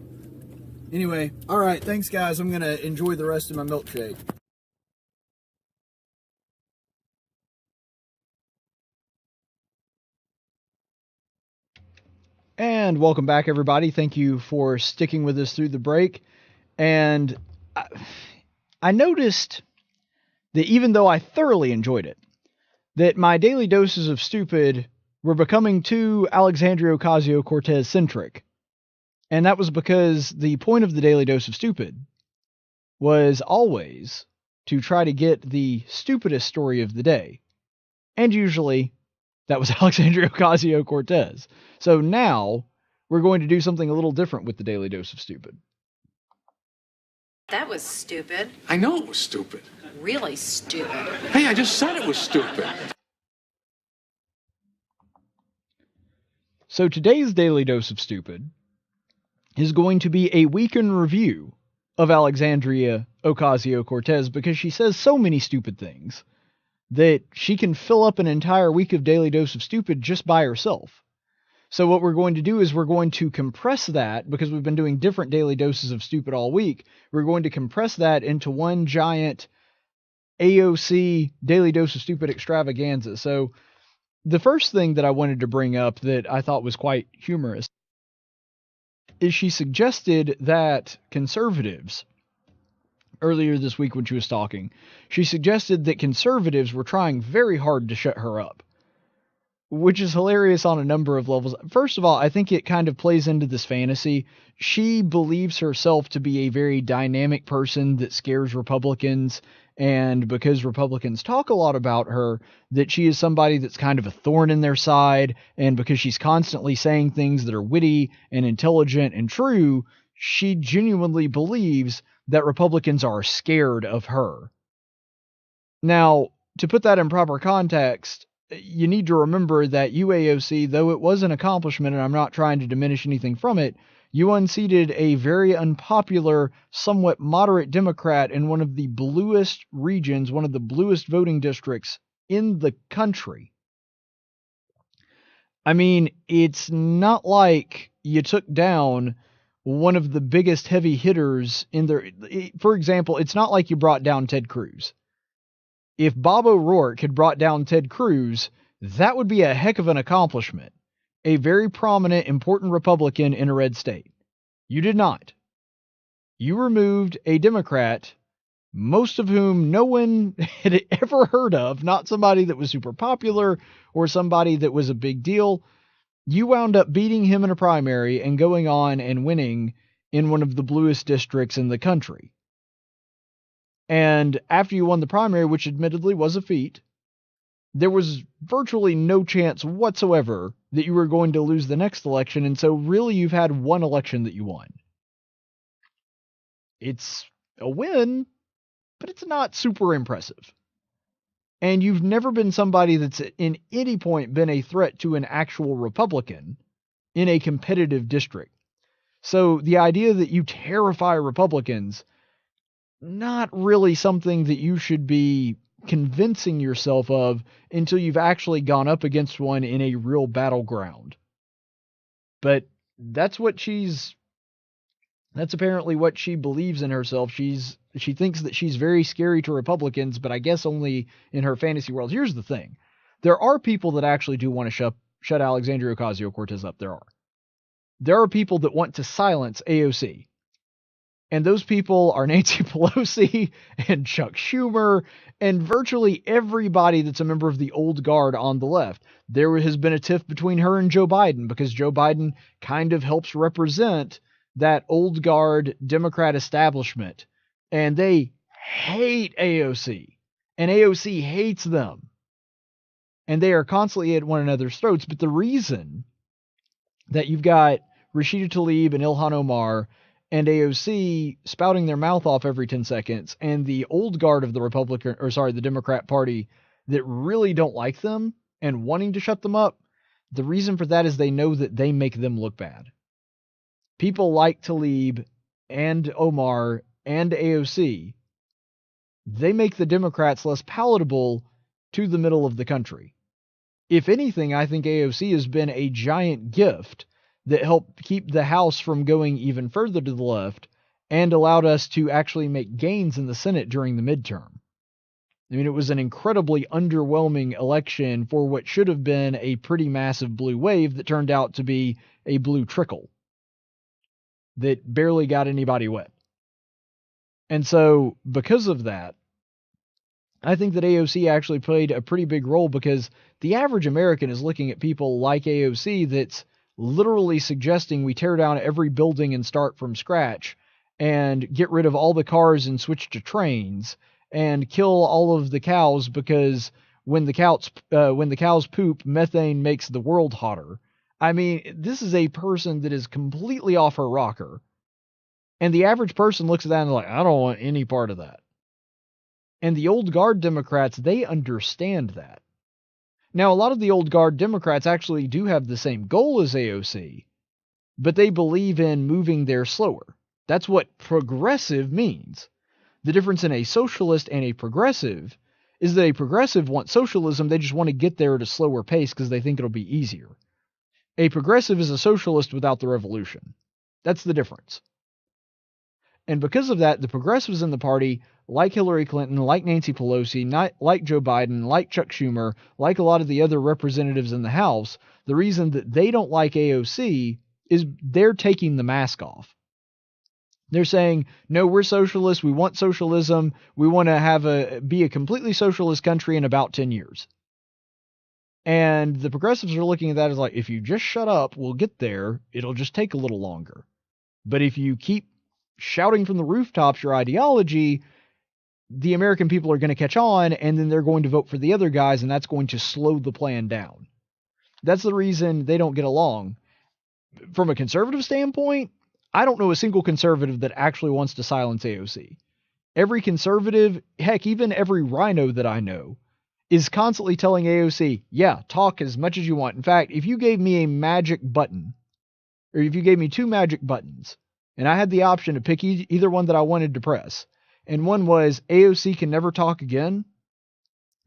Anyway, all right, thanks, guys. I'm going to enjoy the rest of my milkshake. And welcome back, everybody. Thank you for sticking with us through the break. And I noticed that even though I thoroughly enjoyed it, that my daily doses of stupid were becoming too Alexandria Ocasio-Cortez centric. And that was because the point of the daily dose of stupid was always to try to get the stupidest story of the day. And usually that was Alexandria Ocasio-Cortez. So now we're going to do something a little different with the daily dose of stupid. That was stupid. I know it was stupid. Really stupid. Hey, I just said it was stupid. So today's daily dose of stupid is going to be a week in review of Alexandria Ocasio-Cortez, because she says so many stupid things that she can fill up an entire week of daily dose of stupid just by herself. So what we're going to do is we're going to compress that, because we've been doing different daily doses of stupid all week. We're going to compress that into one giant AOC daily dose of stupid extravaganza. So the first thing that I wanted to bring up that I thought was quite humorous is she suggested that conservatives, earlier this week when she was talking, she suggested that conservatives were trying very hard to shut her up. which is hilarious on a number of levels. First of all, I think it kind of plays into this fantasy. She believes herself to be a very dynamic person that scares Republicans, and because Republicans talk a lot about her, that she is somebody that's kind of a thorn in their side, and because she's constantly saying things that are witty and intelligent and true, she genuinely believes that Republicans are scared of her. Now, to put that in proper context, you need to remember that UAOC, though it was an accomplishment, and I'm not trying to diminish anything from it, you unseated a very unpopular, somewhat moderate Democrat in one of the bluest regions, one of the bluest voting districts in the country. I mean, it's not like you took down one of the biggest heavy hitters in there. For example, it's not like you brought down Ted Cruz. If Bob O'Rourke had brought down Ted Cruz, that would be a heck of an accomplishment. A very prominent, important Republican in a red state. You did not. You removed a Democrat, most of whom no one had ever heard of, not somebody that was super popular or somebody that was a big deal. You wound up beating him in a primary and going on and winning in one of the bluest districts in the country. And after you won the primary, which admittedly was a feat, there was virtually no chance whatsoever that you were going to lose the next election, and so really you've had one election that you won. It's a win, but it's not super impressive. And you've never been somebody that's in any point been a threat to an actual Republican in a competitive district. So the idea that you terrify Republicans, not really something that you should be convincing yourself of until you've actually gone up against one in a real battleground. But that's apparently what she believes in herself. She thinks that she's very scary to Republicans, but I guess only in her fantasy world. Here's the thing. There are people that actually do want to shut Alexandria Ocasio-Cortez up. There are people that want to silence AOC. And those people are Nancy Pelosi and Chuck Schumer and virtually everybody that's a member of the old guard on the left. There has been a tiff between her and Joe Biden because Joe Biden kind of helps represent that old guard Democrat establishment. And they hate AOC. And AOC hates them. And they are constantly at one another's throats. But the reason that you've got Rashida Tlaib and Ilhan Omar and AOC spouting their mouth off every 10 seconds, and the old guard of the Democrat Party that really don't like them and wanting to shut them up, the reason for that is they know that they make them look bad. People like Tlaib and Omar and AOC, they make the Democrats less palatable to the middle of the country. If anything, I think AOC has been a giant gift that helped keep the House from going even further to the left and allowed us to actually make gains in the Senate during the midterm. I mean, it was an incredibly underwhelming election for what should have been a pretty massive blue wave that turned out to be a blue trickle that barely got anybody wet. And so, because of that, I think that AOC actually played a pretty big role because the average American is looking at people like AOC that's literally suggesting we tear down every building and start from scratch and get rid of all the cars and switch to trains and kill all of the cows because when the cows poop, methane makes the world hotter. I mean, this is a person that is completely off her rocker. And the average person looks at that and they're like, I don't want any part of that. And the old guard Democrats, they understand that. Now, a lot of the old guard Democrats actually do have the same goal as AOC, but they believe in moving there slower. That's what progressive means. The difference in a socialist and a progressive is that a progressive wants socialism, they just want to get there at a slower pace because they think it'll be easier. A progressive is a socialist without the revolution. That's the difference. And because of that, the progressives in the party, like Hillary Clinton, like Nancy Pelosi, like Joe Biden, like Chuck Schumer, like a lot of the other representatives in the House, the reason that they don't like AOC is they're taking the mask off. They're saying, no, we're socialists. We want socialism. We want to be a completely socialist country in about 10 years. And the progressives are looking at that as like, if you just shut up, we'll get there. It'll just take a little longer. But if you keep shouting from the rooftops your ideology, the American people are going to catch on, and then they're going to vote for the other guys, and that's going to slow the plan down. That's the reason they don't get along. From a conservative standpoint, I don't know a single conservative that actually wants to silence AOC. Every conservative, heck, even every rhino that I know, is constantly telling AOC, yeah, talk as much as you want. In fact, if you gave me a magic button, or if you gave me 2 magic buttons, and I had the option to pick either one that I wanted to press, and one was AOC can never talk again,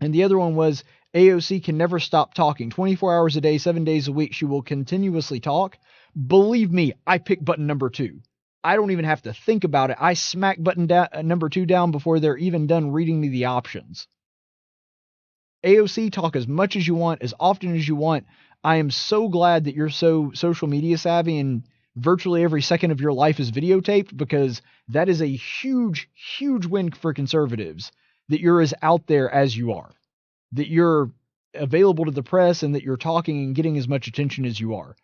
and the other one was AOC can never stop talking. 24 hours a day, 7 days a week, she will continuously talk. Believe me, I pick button number 2. I don't even have to think about it. I smack button number 2 down before they're even done reading me the options. AOC, talk as much as you want, as often as you want. I am so glad that you're so social media savvy and virtually every second of your life is videotaped, because that is a huge, huge win for conservatives, that you're as out there as you are, that you're available to the press, and that you're talking and getting as much attention as you are.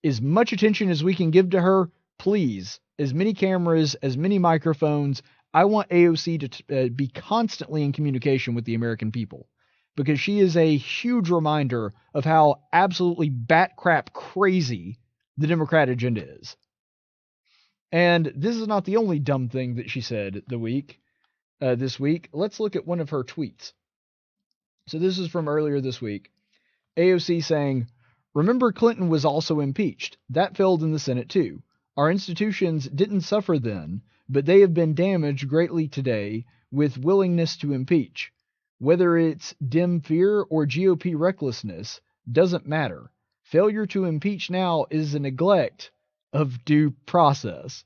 As much attention as we can give to her, please. As many cameras, as many microphones. I want AOC to be constantly in communication with the American people, because she is a huge reminder of how absolutely bat crap crazy the Democrat agenda is. And this is not the only dumb thing that she said this week. Let's look at one of her tweets. So this is from earlier this week. AOC saying, "Remember, Clinton was also impeached. That failed in the Senate too. Our institutions didn't suffer then, but they have been damaged greatly today with willingness to impeach. Whether it's dim fear or GOP recklessness, doesn't matter. Failure to impeach now is a neglect of due process."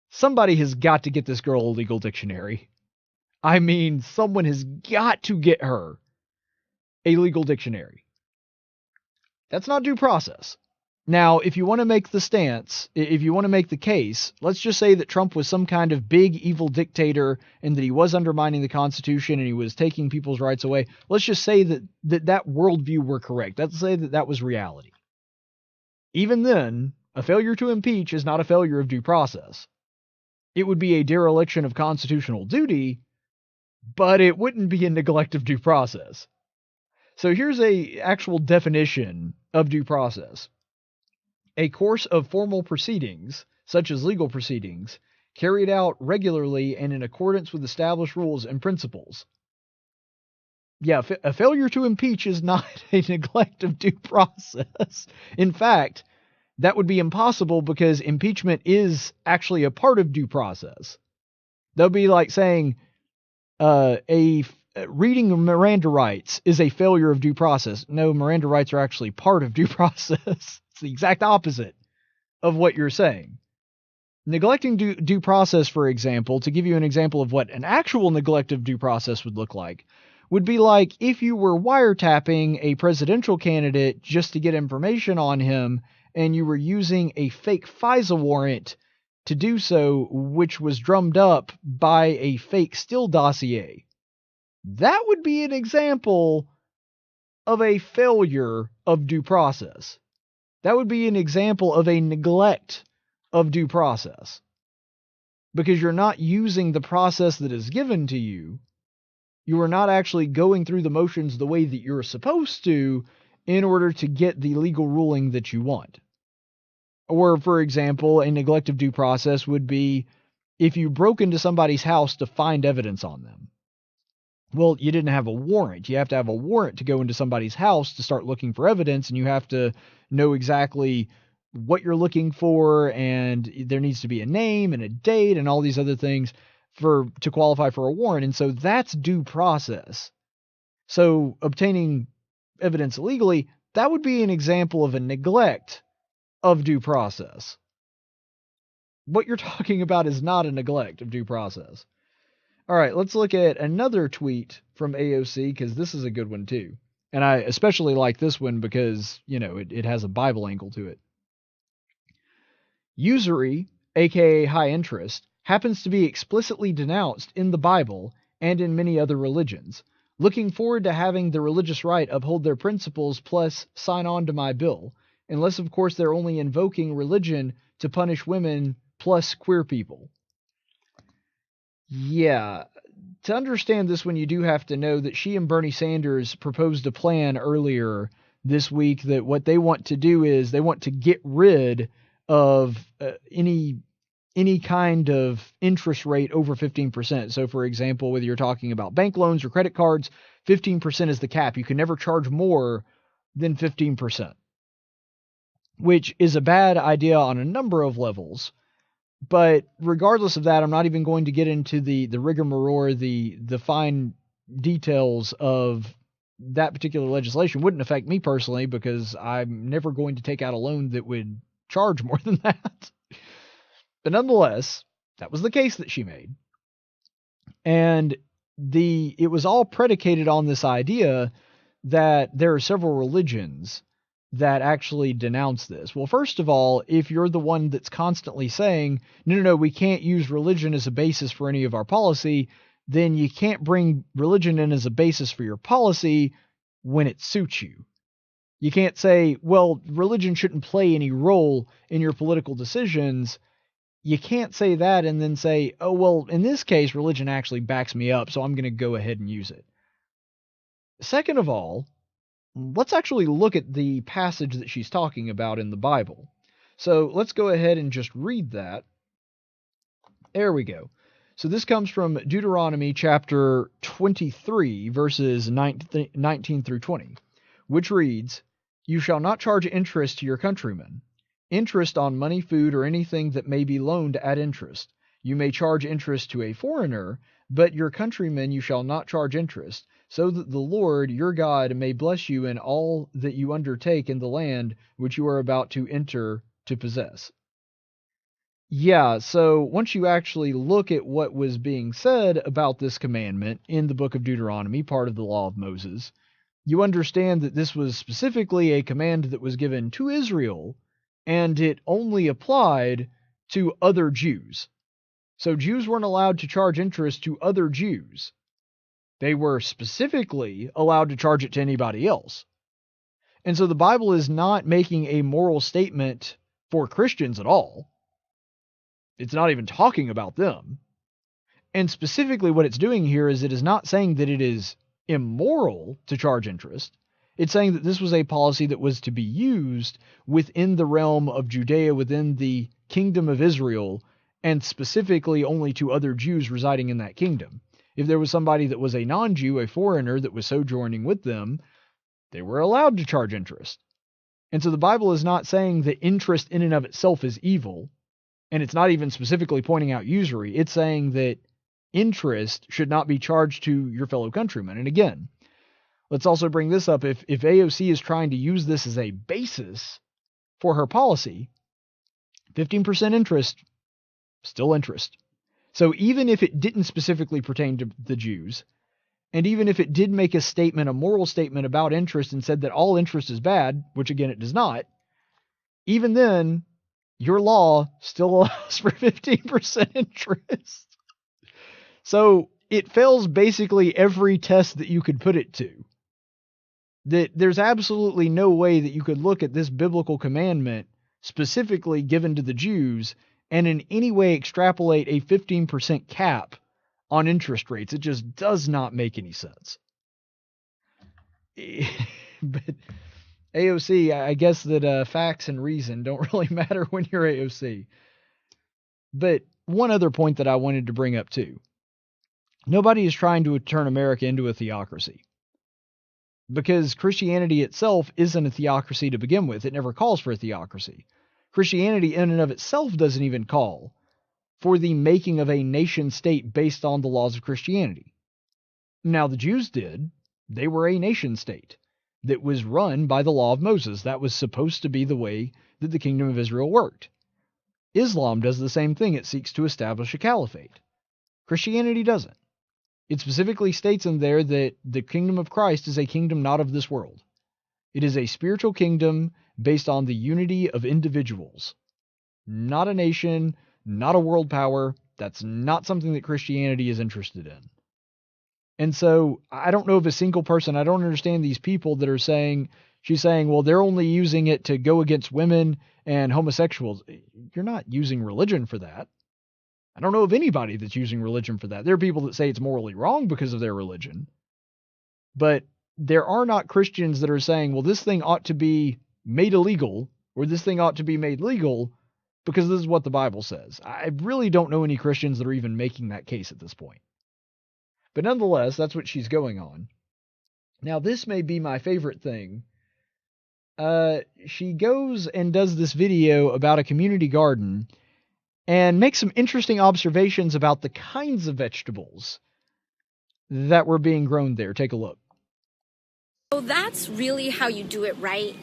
Somebody has got to get this girl a legal dictionary. I mean, someone has got to get her a legal dictionary. That's not due process. Now, if you want to make the stance, if you want to make the case, let's just say that Trump was some kind of big evil dictator and that he was undermining the Constitution and he was taking people's rights away. Let's just say that worldview were correct. Let's say that was reality. Even then, a failure to impeach is not a failure of due process. It would be a dereliction of constitutional duty, but it wouldn't be a neglect of due process. So here's a actual definition of due process. A course of formal proceedings, such as legal proceedings, carried out regularly and in accordance with established rules and principles. Yeah, a failure to impeach is not a neglect of due process. In fact, that would be impossible because impeachment is actually a part of due process. That would be like saying reading Miranda rights is a failure of due process. No, Miranda rights are actually part of due process. It's the exact opposite of what you're saying. Neglecting due process, for example, to give you an example of what an actual neglect of due process would look like, would be like if you were wiretapping a presidential candidate just to get information on him, and you were using a fake FISA warrant to do so, which was drummed up by a fake Steele dossier. That would be an example of a failure of due process. That would be an example of a neglect of due process. Because you're not using the process that is given to you. You are not actually going through the motions the way that you're supposed to in order to get the legal ruling that you want. Or, for example, a neglect of due process would be if you broke into somebody's house to find evidence on them. Well, you didn't have a warrant. You have to have a warrant to go into somebody's house to start looking for evidence, and you have to know exactly what you're looking for, and there needs to be a name and a date and all these other things to qualify for a warrant. And so that's due process. So obtaining evidence illegally, that would be an example of a neglect of due process. What you're talking about is not a neglect of due process. All right, let's look at another tweet from AOC, because this is a good one too. And I especially like this one because, it has a Bible angle to it. Usury, aka high interest, happens to be explicitly denounced in the Bible and in many other religions. Looking forward to having the religious right uphold their principles plus sign on to my bill. Unless, of course, they're only invoking religion to punish women plus queer people. Yeah. To understand this one, you do have to know that she and Bernie Sanders proposed a plan earlier this week that what they want to do is they want to get rid of any kind of interest rate over 15%. So, for example, whether you're talking about bank loans or credit cards, 15% is the cap. You can never charge more than 15%, which is a bad idea on a number of levels. But regardless of that, I'm not even going to get into the rigmarole, the fine details of that particular legislation. Wouldn't affect me personally because I'm never going to take out a loan that would charge more than that. But nonetheless, that was the case that she made. And it was all predicated on this idea that there are several religions that actually denounce this. Well, first of all, if you're the one that's constantly saying, no, we can't use religion as a basis for any of our policy, then you can't bring religion in as a basis for your policy when it suits you. You can't say, well, religion shouldn't play any role in your political decisions. You can't say that and then say, oh, well, in this case, religion actually backs me up, so I'm going to go ahead and use it. Second of all, let's actually look at the passage that she's talking about in the Bible. So let's go ahead and just read that. There we go. So this comes from Deuteronomy chapter 23, verses 19 through 20, which reads, "You shall not charge interest to your countrymen. Interest on money, food, or anything that may be loaned at interest. You may charge interest to a foreigner, but your countrymen you shall not charge interest, so that the Lord your God may bless you in all that you undertake in the land which you are about to enter to possess." Yeah, so once you actually look at what was being said about this commandment in the book of Deuteronomy, part of the law of Moses, you understand that this was specifically a command that was given to Israel, and it only applied to other Jews. So Jews weren't allowed to charge interest to other Jews. They were specifically allowed to charge it to anybody else. And so the Bible is not making a moral statement for Christians at all. It's not even talking about them. And specifically what it's doing here is it is not saying that it is immoral to charge interest. It's saying that this was a policy that was to be used within the realm of Judea, within the kingdom of Israel, and specifically only to other Jews residing in that kingdom. If there was somebody that was a non-Jew, a foreigner that was sojourning with them, they were allowed to charge interest. And so the Bible is not saying that interest in and of itself is evil, and it's not even specifically pointing out usury. It's saying that interest should not be charged to your fellow countrymen. And again, let's also bring this up. If AOC is trying to use this as a basis for her policy, 15% interest, still interest. So even if it didn't specifically pertain to the Jews, and even if it did make a statement, a moral statement about interest and said that all interest is bad, which again it does not, even then, your law still allows for 15% interest. So it fails basically every test that you could put it to. That there's absolutely no way that you could look at this biblical commandment specifically given to the Jews and in any way extrapolate a 15% cap on interest rates. It just does not make any sense. But AOC, I guess that facts and reason don't really matter when you're AOC. But one other point that I wanted to bring up too. Nobody is trying to turn America into a theocracy. Because Christianity itself isn't a theocracy to begin with. It never calls for a theocracy. Christianity in and of itself doesn't even call for the making of a nation state based on the laws of Christianity. Now the Jews did. They were a nation state that was run by the law of Moses. That was supposed to be the way that the kingdom of Israel worked. Islam does the same thing. It seeks to establish a caliphate. Christianity doesn't. It specifically states in there that the kingdom of Christ is a kingdom not of this world. It is a spiritual kingdom based on the unity of individuals. Not a nation, not a world power. That's not something that Christianity is interested in. And so I don't know of a single person. I don't understand these people that are saying, she's saying, well, they're only using it to go against women and homosexuals. You're not using religion for that. I don't know of anybody that's using religion for that. There are people that say it's morally wrong because of their religion. But there are not Christians that are saying, well, this thing ought to be made illegal or this thing ought to be made legal because this is what the Bible says. I really don't know any Christians that are even making that case at this point. But nonetheless, that's what she's going on. Now, this may be my favorite thing. She goes and does this video about a community garden and makes some interesting observations about the kinds of vegetables that were being grown there. Take a look. So that's really how you do it right.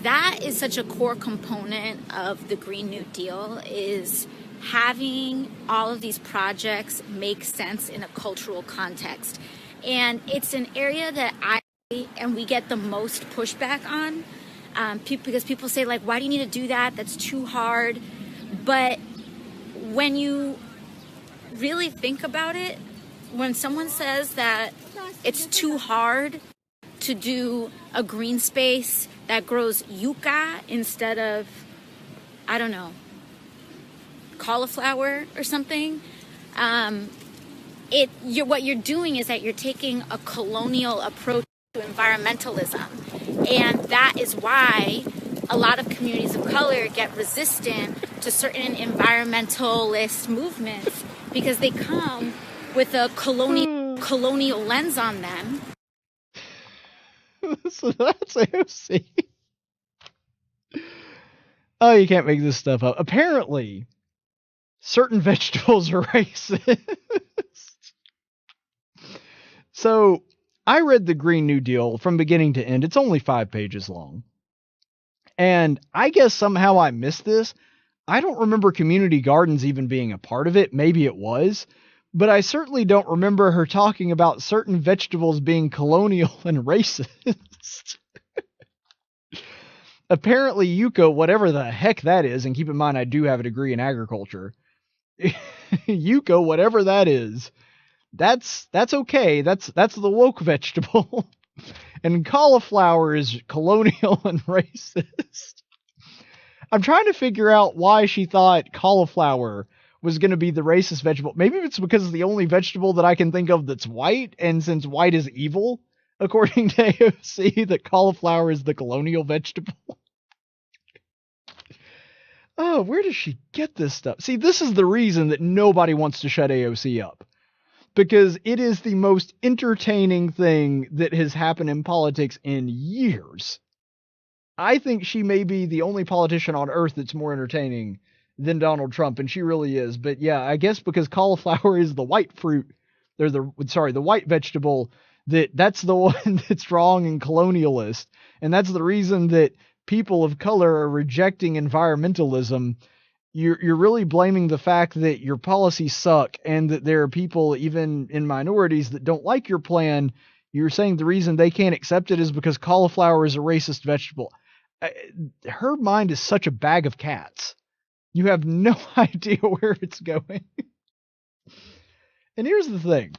That is such a core component of the Green New Deal, is having all of these projects make sense in a cultural context. And it's an area that we get the most pushback on, because people say, like, why do you need to do that? That's too hard. But when you really think about it, when someone says that it's too hard to do a green space that grows yucca instead of, I don't know, cauliflower or something, what you're doing is that you're taking a colonial approach to environmentalism. And that is why a lot of communities of color get resistant to certain environmentalist movements, because they come with a colonial lens on them. So that's AOC. Oh, you can't make this stuff up. Apparently, certain vegetables are racist. So, I read the Green New Deal from beginning to end. It's only 5 pages long. And I guess somehow I missed this. I don't remember community gardens even being a part of it. Maybe it was. But I certainly don't remember her talking about certain vegetables being colonial and racist. Apparently, yucca, whatever the heck that is, and keep in mind I do have a degree in agriculture. Yucca, whatever that is, that's okay. That's the woke vegetable. And cauliflower is colonial and racist. I'm trying to figure out why she thought cauliflower was going to be the racist vegetable. Maybe it's because it's the only vegetable that I can think of that's white, and since white is evil, according to AOC, that cauliflower is the colonial vegetable. Oh, where does she get this stuff? See, this is the reason that nobody wants to shut AOC up. Because it is the most entertaining thing that has happened in politics in years. I think she may be the only politician on earth that's more entertaining than Donald Trump, and she really is. But yeah, I guess because cauliflower is the white fruit, or the white vegetable, that's the one that's wrong and colonialist. And that's the reason that people of color are rejecting environmentalism. You're really blaming the fact that your policies suck and that there are people, even in minorities, that don't like your plan. You're saying the reason they can't accept it is because cauliflower is a racist vegetable. Her mind is such a bag of cats. You have no idea where it's going. And here's the thing.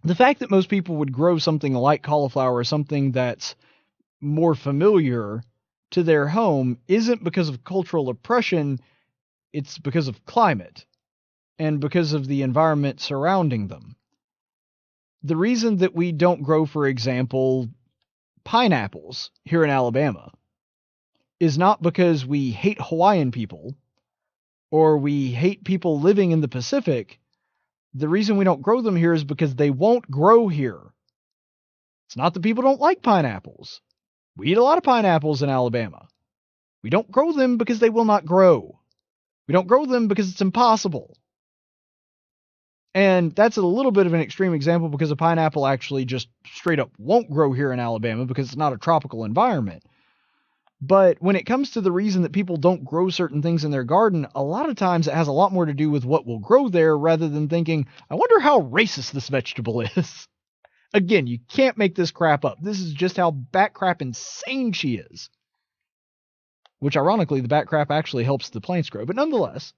The fact that most people would grow something like cauliflower or something that's more familiar to their home isn't because of cultural oppression. It's because of climate and because of the environment surrounding them. The reason that we don't grow, for example, pineapples here in Alabama is not because we hate Hawaiian people or we hate people living in the Pacific. The reason we don't grow them here is because they won't grow here. It's not that people don't like pineapples. We eat a lot of pineapples in Alabama. We don't grow them because they will not grow. We don't grow them because it's impossible. And that's a little bit of an extreme example because a pineapple actually just straight up won't grow here in Alabama because it's not a tropical environment. But when it comes to the reason that people don't grow certain things in their garden, a lot of times it has a lot more to do with what will grow there rather than thinking, I wonder how racist this vegetable is. Again, you can't make this crap up. This is just how bat crap insane she is. Which, ironically, the bat crap actually helps the plants grow. But nonetheless,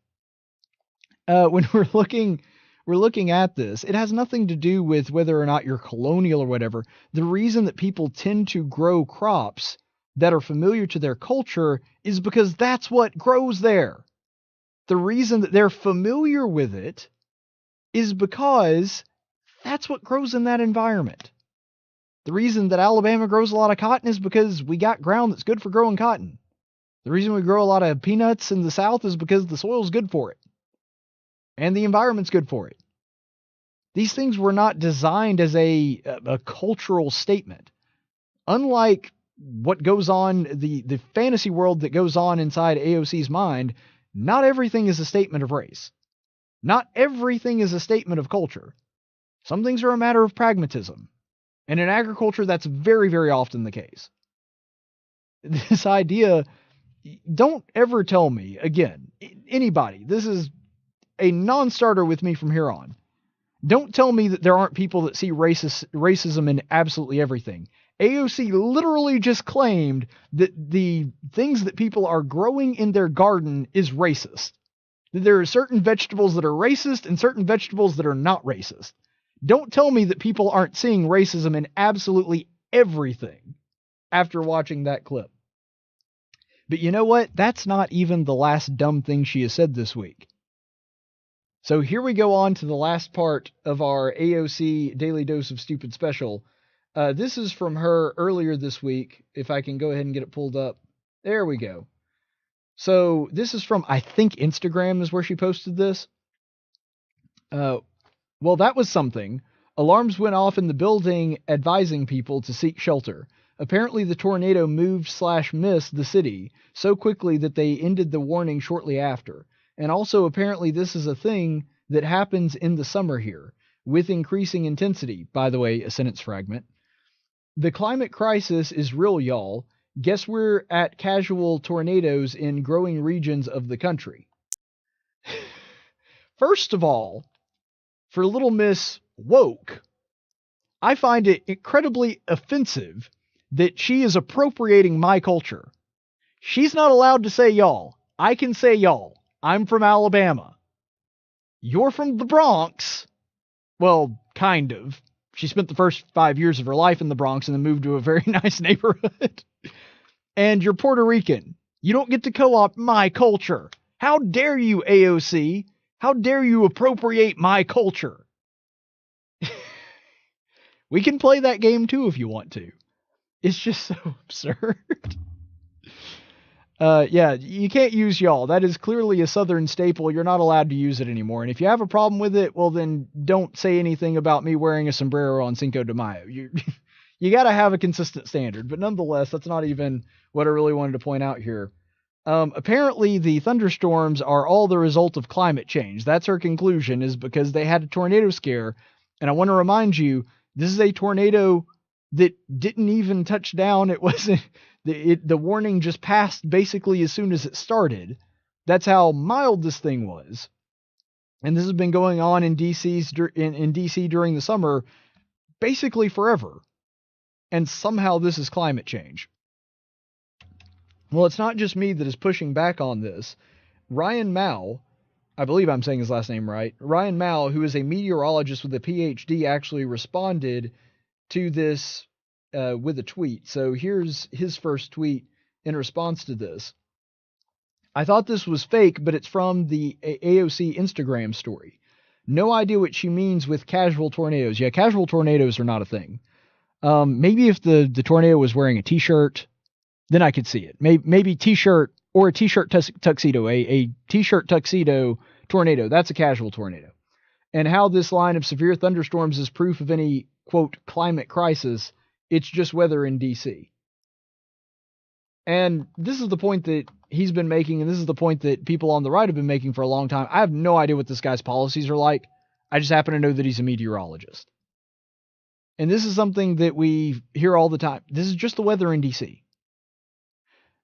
when we're we're looking at this, it has nothing to do with whether or not you're colonial or whatever. The reason that people tend to grow crops that are familiar to their culture is because that's what grows there. The reason that they're familiar with it is because that's what grows in that environment. The reason that Alabama grows a lot of cotton is because we got ground that's good for growing cotton. The reason we grow a lot of peanuts in the South is because the soil's good for it. And the environment's good for it. These things were not designed as a cultural statement. Unlike what goes on, the fantasy world that goes on inside AOC's mind, not everything is a statement of race. Not everything is a statement of culture. Some things are a matter of pragmatism. And in agriculture, that's very, very often the case. This idea, don't ever tell me, again, anybody, this is a non-starter with me from here on. Don't tell me that there aren't people that see racism in absolutely everything. AOC literally just claimed that the things that people are growing in their garden is racist. That there are certain vegetables that are racist and certain vegetables that are not racist. Don't tell me that people aren't seeing racism in absolutely everything after watching that clip. But you know what? That's not even the last dumb thing she has said this week. So here we go on to the last part of our AOC Daily Dose of Stupid special. This is from her earlier this week. If I can go ahead and get it pulled up. There we go. So this is from, I think, Instagram is where she posted this. Well, that was something. Alarms went off in the building advising people to seek shelter. Apparently the tornado moved/missed the city so quickly that they ended the warning shortly after. And also apparently this is a thing that happens in the summer here, with increasing intensity. By the way, a sentence fragment. The climate crisis is real, y'all. Guess we're at casual tornadoes in growing regions of the country. First of all, for Little Miss Woke, I find it incredibly offensive that she is appropriating my culture. She's not allowed to say y'all. I can say y'all. I'm from Alabama. You're from the Bronx. Well, kind of. She spent the first 5 years of her life in the Bronx and then moved to a very nice neighborhood. And you're Puerto Rican. You don't get to co-opt my culture. How dare you, AOC? How dare you appropriate my culture? We can play that game too if you want to. It's just so absurd. Yeah, you can't use y'all. That is clearly a Southern staple. You're not allowed to use it anymore. And if you have a problem with it, well then don't say anything about me wearing a sombrero on Cinco de Mayo. You got to have a consistent standard. But nonetheless, that's not even what I really wanted to point out here. Apparently the thunderstorms are all the result of climate change. That's her conclusion, is because they had a tornado scare. And I want to remind you, this is a tornado that didn't even touch down. It wasn't, the warning just passed basically as soon as it started. That's how mild this thing was. And this has been going on in DC during the summer basically forever. And somehow this is climate change. Well, it's not just me that is pushing back on this. Ryan Mao, I believe I'm saying his last name right. Ryan Mao, who is a meteorologist with a PhD, actually responded to this with a tweet. So here's his first tweet in response to this. I thought this was fake, but it's from the AOC Instagram story. No idea what she means with casual tornadoes. Yeah, casual tornadoes are not a thing. Maybe if the tornado was wearing a t-shirt, then I could see it. Maybe t-shirt or a t-shirt tuxedo, a t-shirt tuxedo tornado. That's a casual tornado. And how this line of severe thunderstorms is proof of any, quote, climate crisis. It's just weather in DC. And this is the point that he's been making, and this is the point that people on the right have been making for a long time. I have no idea what this guy's policies are like. I just happen to know that he's a meteorologist. And this is something that we hear all the time. This is just the weather in DC.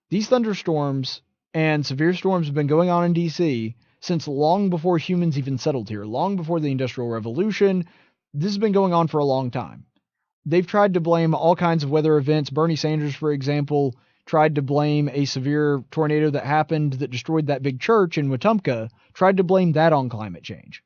These thunderstorms and severe storms have been going on in DC since long before humans even settled here, long before the Industrial Revolution. This has been going on for a long time. They've tried to blame all kinds of weather events. Bernie Sanders, for example, tried to blame a severe tornado that happened that destroyed that big church in Wetumpka, tried to blame that on climate change.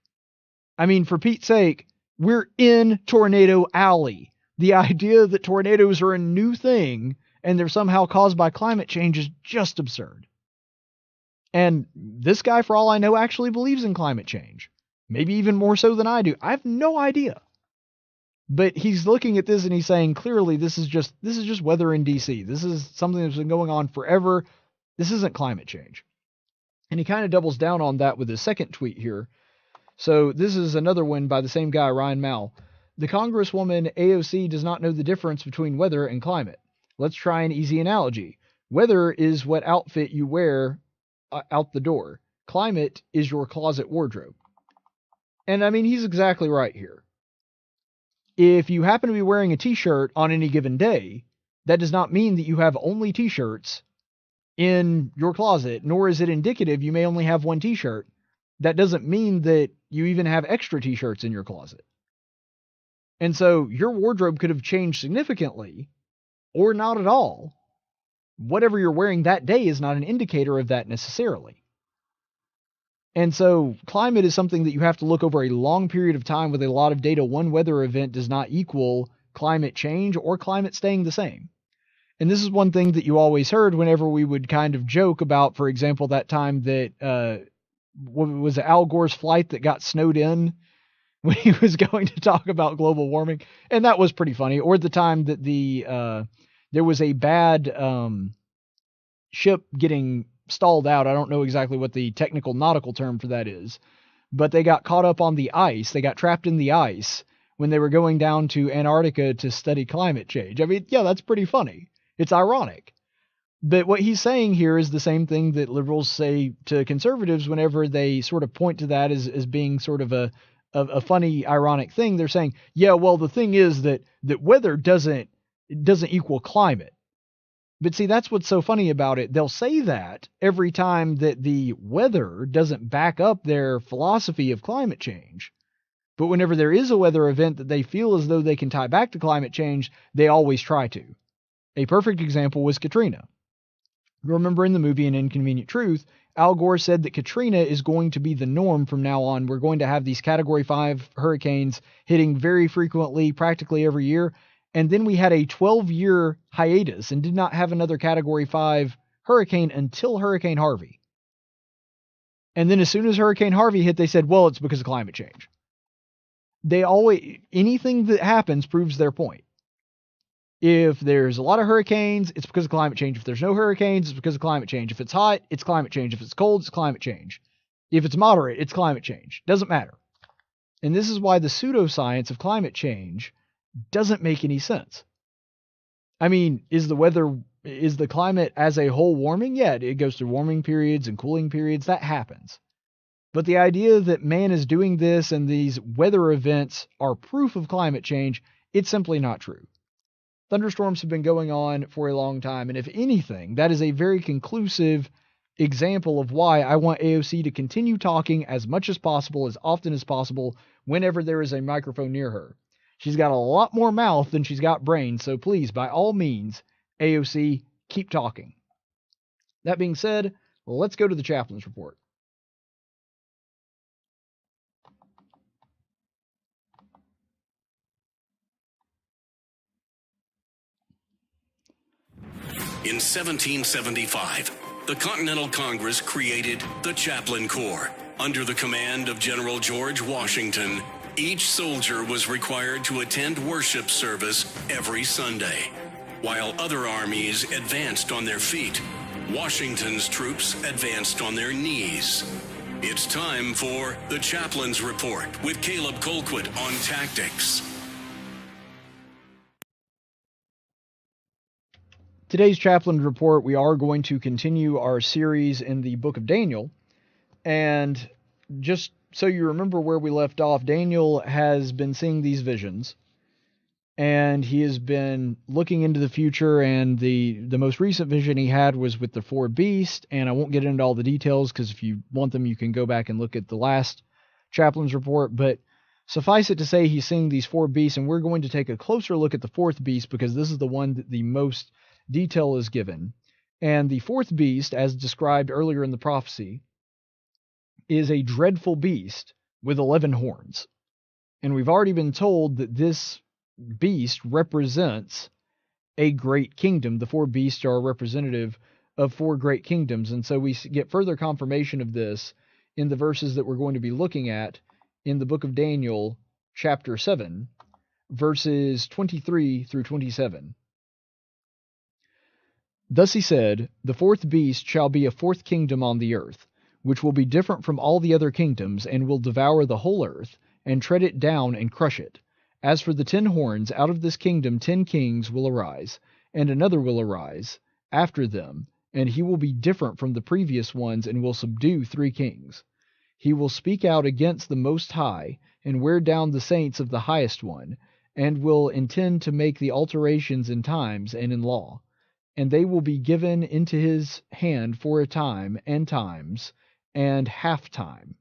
I mean, for Pete's sake, we're in Tornado Alley. The idea that tornadoes are a new thing and they're somehow caused by climate change is just absurd. And this guy, for all I know, actually believes in climate change. Maybe even more so than I do. I have no idea. But he's looking at this and he's saying, clearly, this is just weather in DC. This is something that's been going on forever. This isn't climate change. And he kind of doubles down on that with his second tweet here. So this is another one by the same guy, Ryan Mao. The Congresswoman AOC does not know the difference between weather and climate. Let's try an easy analogy. Weather is what outfit you wear out the door. Climate is your closet wardrobe. And I mean, he's exactly right here. If you happen to be wearing a t-shirt on any given day, that does not mean that you have only t-shirts in your closet, nor is it indicative you may only have one t-shirt. That doesn't mean that you even have extra t-shirts in your closet. And so your wardrobe could have changed significantly or not at all. Whatever you're wearing that day is not an indicator of that necessarily. And so climate is something that you have to look over a long period of time with a lot of data. One weather event does not equal climate change or climate staying the same. And this is one thing that you always heard whenever we would kind of joke about, for example, that time that was Al Gore's flight that got snowed in when he was going to talk about global warming. And that was pretty funny. Or the time that there was a bad ship getting stalled out. I don't know exactly what the technical nautical term for that is, but they got caught up on the ice. They got trapped in the ice when they were going down to Antarctica to study climate change. I mean, yeah, that's pretty funny. It's ironic. But what he's saying here is the same thing that liberals say to conservatives whenever they sort of point to that as being sort of a funny, ironic thing. They're saying, yeah, well, the thing is that weather doesn't equal climate. But see, that's what's so funny about it. They'll say that every time that the weather doesn't back up their philosophy of climate change. But whenever there is a weather event that they feel as though they can tie back to climate change, they always try to. A perfect example was Katrina. Remember in the movie An Inconvenient Truth, Al Gore said that Katrina is going to be the norm from now on. We're going to have these Category 5 hurricanes hitting very frequently, practically every year. And then we had a 12-year hiatus and did not have another Category 5 hurricane until Hurricane Harvey. And then as soon as Hurricane Harvey hit, they said, well, it's because of climate change. Anything that happens proves their point. If there's a lot of hurricanes, it's because of climate change. If there's no hurricanes, it's because of climate change. If it's hot, it's climate change. If it's cold, it's climate change. If it's moderate, it's climate change. Doesn't matter. And this is why the pseudoscience of climate change doesn't make any sense. I mean, is the climate as a whole warming? Yeah, it goes through warming periods and cooling periods. That happens. But the idea that man is doing this and these weather events are proof of climate change, it's simply not true. Thunderstorms have been going on for a long time, and if anything, that is a very conclusive example of why I want AOC to continue talking as much as possible, as often as possible, whenever there is a microphone near her. She's got a lot more mouth than she's got brain, so please, by all means, AOC, keep talking. That being said, let's go to the chaplain's report. In 1775, the Continental Congress created the Chaplain Corps. Under the command of General George Washington, each soldier was required to attend worship service every Sunday. While other armies advanced on their feet, Washington's troops advanced on their knees. It's time for the Chaplain's Report with Caleb Colquitt on tactics. Today's Chaplain's Report, we are going to continue our series in the book of Daniel. And just so you remember where we left off, Daniel has been seeing these visions. And he has been looking into the future, and the most recent vision he had was with the four beasts. And I won't get into all the details, because if you want them, you can go back and look at the last Chaplain's Report. But suffice it to say, he's seeing these four beasts, and we're going to take a closer look at the fourth beast, because this is the one that the most detail is given. And the fourth beast, as described earlier in the prophecy, is a dreadful beast with 11 horns. And we've already been told that this beast represents a great kingdom. The 4 beasts are representative of 4 great kingdoms. And so we get further confirmation of this in the verses that we're going to be looking at in the book of Daniel, chapter 7, verses 23 through 27. Thus he said, "The 4th beast shall be a 4th kingdom on the earth, which will be different from all the other kingdoms, and will devour the whole earth, and tread it down and crush it. As for the 10 horns, out of this kingdom 10 kings will arise, and another will arise after them, and he will be different from the previous ones, and will subdue 3 kings. He will speak out against the Most High, and wear down the saints of the Highest One, and will intend to make the alterations in times and in law. And they will be given into his hand for a time, and times, and half time.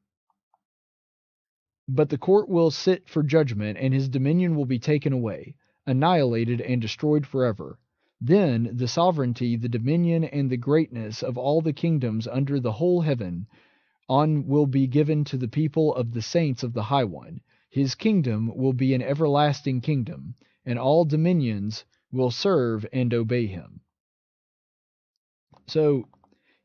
But the court will sit for judgment, and his dominion will be taken away, annihilated and destroyed forever. Then the sovereignty, the dominion, and the greatness of all the kingdoms under the whole heaven on will be given to the people of the saints of the High One. His kingdom will be an everlasting kingdom, and all dominions will serve and obey him." So,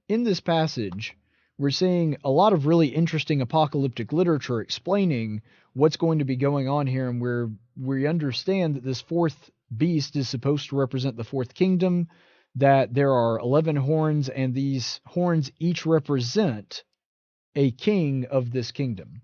in this passage, we're seeing a lot of really interesting apocalyptic literature explaining what's going to be going on here, and where we understand that this 4th beast is supposed to represent the 4th kingdom, that there are 11 horns, and these horns each represent a king of this kingdom.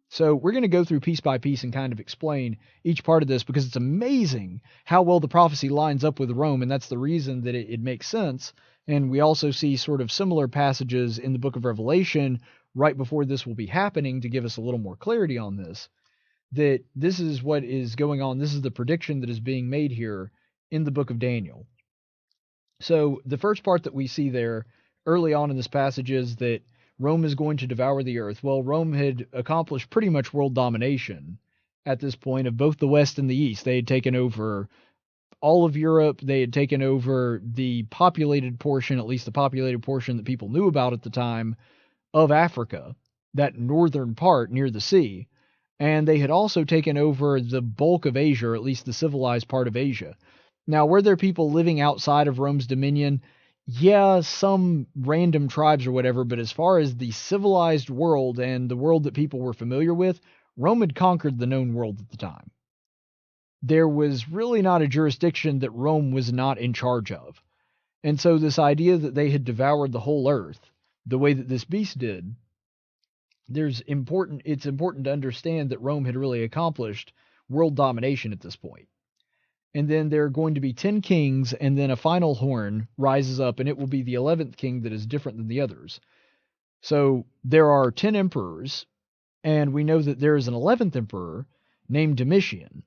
So we're going to go through piece by piece and kind of explain each part of this, because it's amazing how well the prophecy lines up with Rome, and that's the reason that it makes sense. And we also see sort of similar passages in the book of Revelation right before this will be happening to give us a little more clarity on this, that this is what is going on. This is the prediction that is being made here in the book of Daniel. So the first part that we see there early on in this passage is that Rome is going to devour the earth. Well, Rome had accomplished pretty much world domination at this point of both the West and the East. They had taken over all of Europe. They had taken over the populated portion, at least the populated portion that people knew about at the time, of Africa, that northern part near the sea. And they had also taken over the bulk of Asia, or at least the civilized part of Asia. Now, were there people living outside of Rome's dominion? Yeah, some random tribes or whatever, but as far as the civilized world and the world that people were familiar with, Rome had conquered the known world at the time. There was really not a jurisdiction that Rome was not in charge of. And so this idea that they had devoured the whole earth, the way that this beast did, it's important to understand that Rome had really accomplished world domination at this point. And then there are going to be 10 kings, and then a final horn rises up, and it will be the 11th king that is different than the others. So there are 10 emperors, and we know that there is an 11th emperor named Domitian.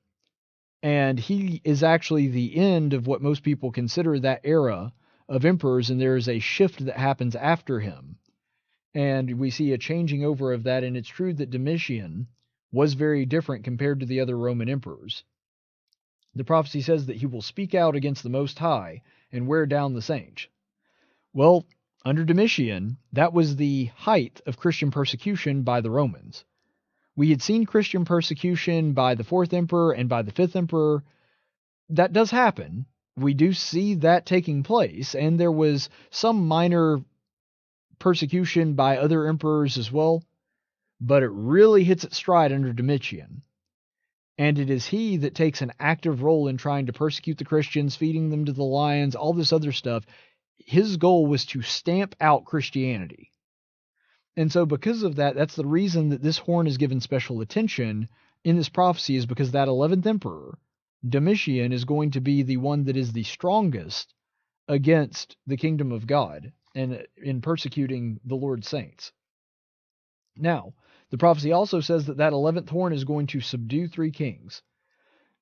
And he is actually the end of what most people consider that era of emperors, and there is a shift that happens after him. And we see a changing over of that, and it's true that Domitian was very different compared to the other Roman emperors. The prophecy says that he will speak out against the Most High and wear down the saints. Well, under Domitian, that was the height of Christian persecution by the Romans. We had seen Christian persecution by the 4th emperor and by the 5th emperor. That does happen. We do see that taking place, and there was some minor persecution by other emperors as well, but it really hits its stride under Domitian. And it is he that takes an active role in trying to persecute the Christians, feeding them to the lions, all this other stuff. His goal was to stamp out Christianity. And so because of that, that's the reason that this horn is given special attention in this prophecy, is because that 11th emperor, Domitian, is going to be the one that is the strongest against the kingdom of God and in persecuting the Lord's saints. Now, the prophecy also says that that 11th horn is going to subdue 3 kings.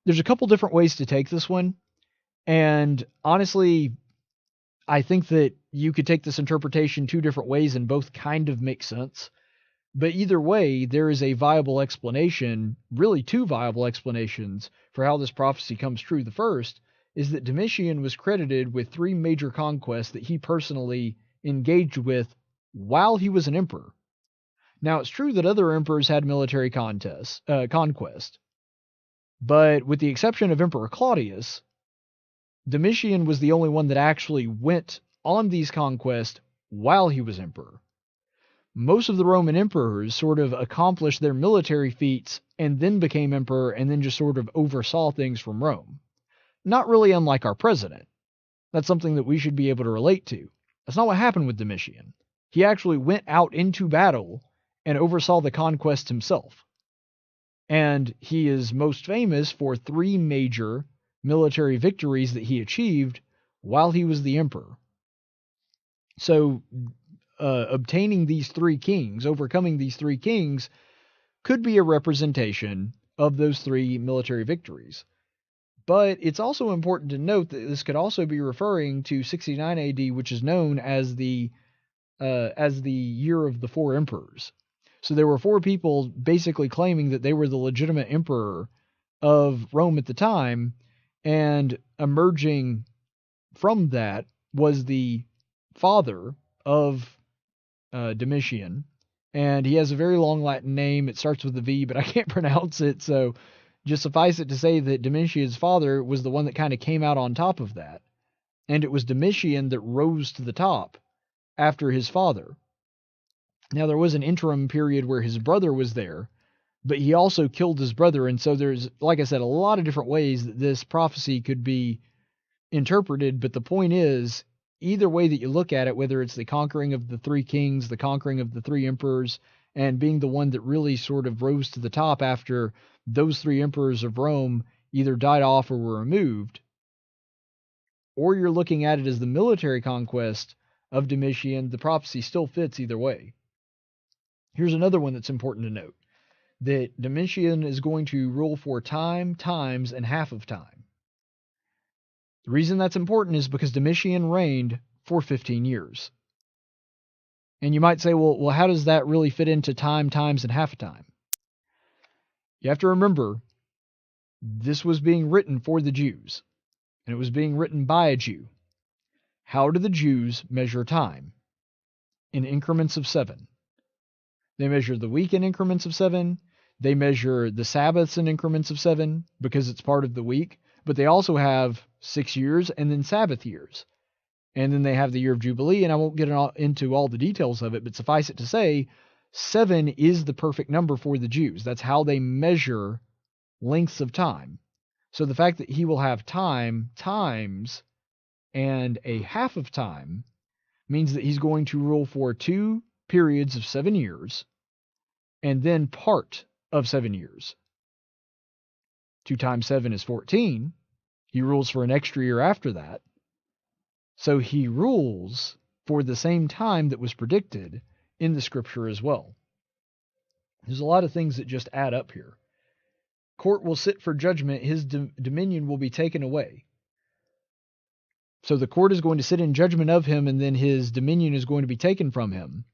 There's a couple different ways to take this one, and honestly, I think that you could take this interpretation 2 different ways and both kind of make sense. But either way, there is a viable explanation, really 2 viable explanations for how this prophecy comes true. The first is that Domitian was credited with 3 major conquests that he personally engaged with while he was an emperor. Now, it's true that other emperors had military conquest, but with the exception of Emperor Claudius, Domitian was the only one that actually went on these conquests while he was emperor. Most of the Roman emperors sort of accomplished their military feats and then became emperor and then just sort of oversaw things from Rome. Not really unlike our president. That's something that we should be able to relate to. That's not what happened with Domitian. He actually went out into battle and oversaw the conquest himself. And he is most famous for 3 major military victories that he achieved while he was the emperor. So, obtaining these 3 kings, overcoming these 3 kings, could be a representation of those 3 military victories. But it's also important to note that this could also be referring to 69 AD, which is known as the year of the 4 emperors. So there were 4 people basically claiming that they were the legitimate emperor of Rome at the time, and emerging from that was the father of Domitian, and he has a very long Latin name. It starts with a V, but I can't pronounce it, so just suffice it to say that Domitian's father was the one that kind of came out on top of that, and it was Domitian that rose to the top after his father. Now, there was an interim period where his brother was there, but he also killed his brother, and so there's, like I said, a lot of different ways that this prophecy could be interpreted, but the point is, either way that you look at it, whether it's the conquering of the 3 kings, the conquering of the 3 emperors, and being the one that really sort of rose to the top after those 3 emperors of Rome either died off or were removed, or you're looking at it as the military conquest of Domitian, the prophecy still fits either way. Here's another one that's important to note, that Domitian is going to rule for time, times, and half of time. The reason that's important is because Domitian reigned for 15 years. And you might say, well, how does that really fit into time, times, and half a time? You have to remember, this was being written for the Jews, and it was being written by a Jew. How do the Jews measure time? In increments of 7. They measure the week in increments of 7. They measure the Sabbaths in increments of 7 because it's part of the week. But they also have 6 years and then Sabbath years. And then they have the year of Jubilee, and I won't get into all the details of it, but suffice it to say, 7 is the perfect number for the Jews. That's how they measure lengths of time. So the fact that he will have time, times, and a half of time means that he's going to rule for 2 periods of 7 years, and then part of 7 years. 2 times 7 is 14. He rules for an extra year after that. So he rules for the same time that was predicted in the scripture as well. There's a lot of things that just add up here. Court will sit for judgment. His dominion will be taken away. So the court is going to sit in judgment of him, and then his dominion is going to be taken from him.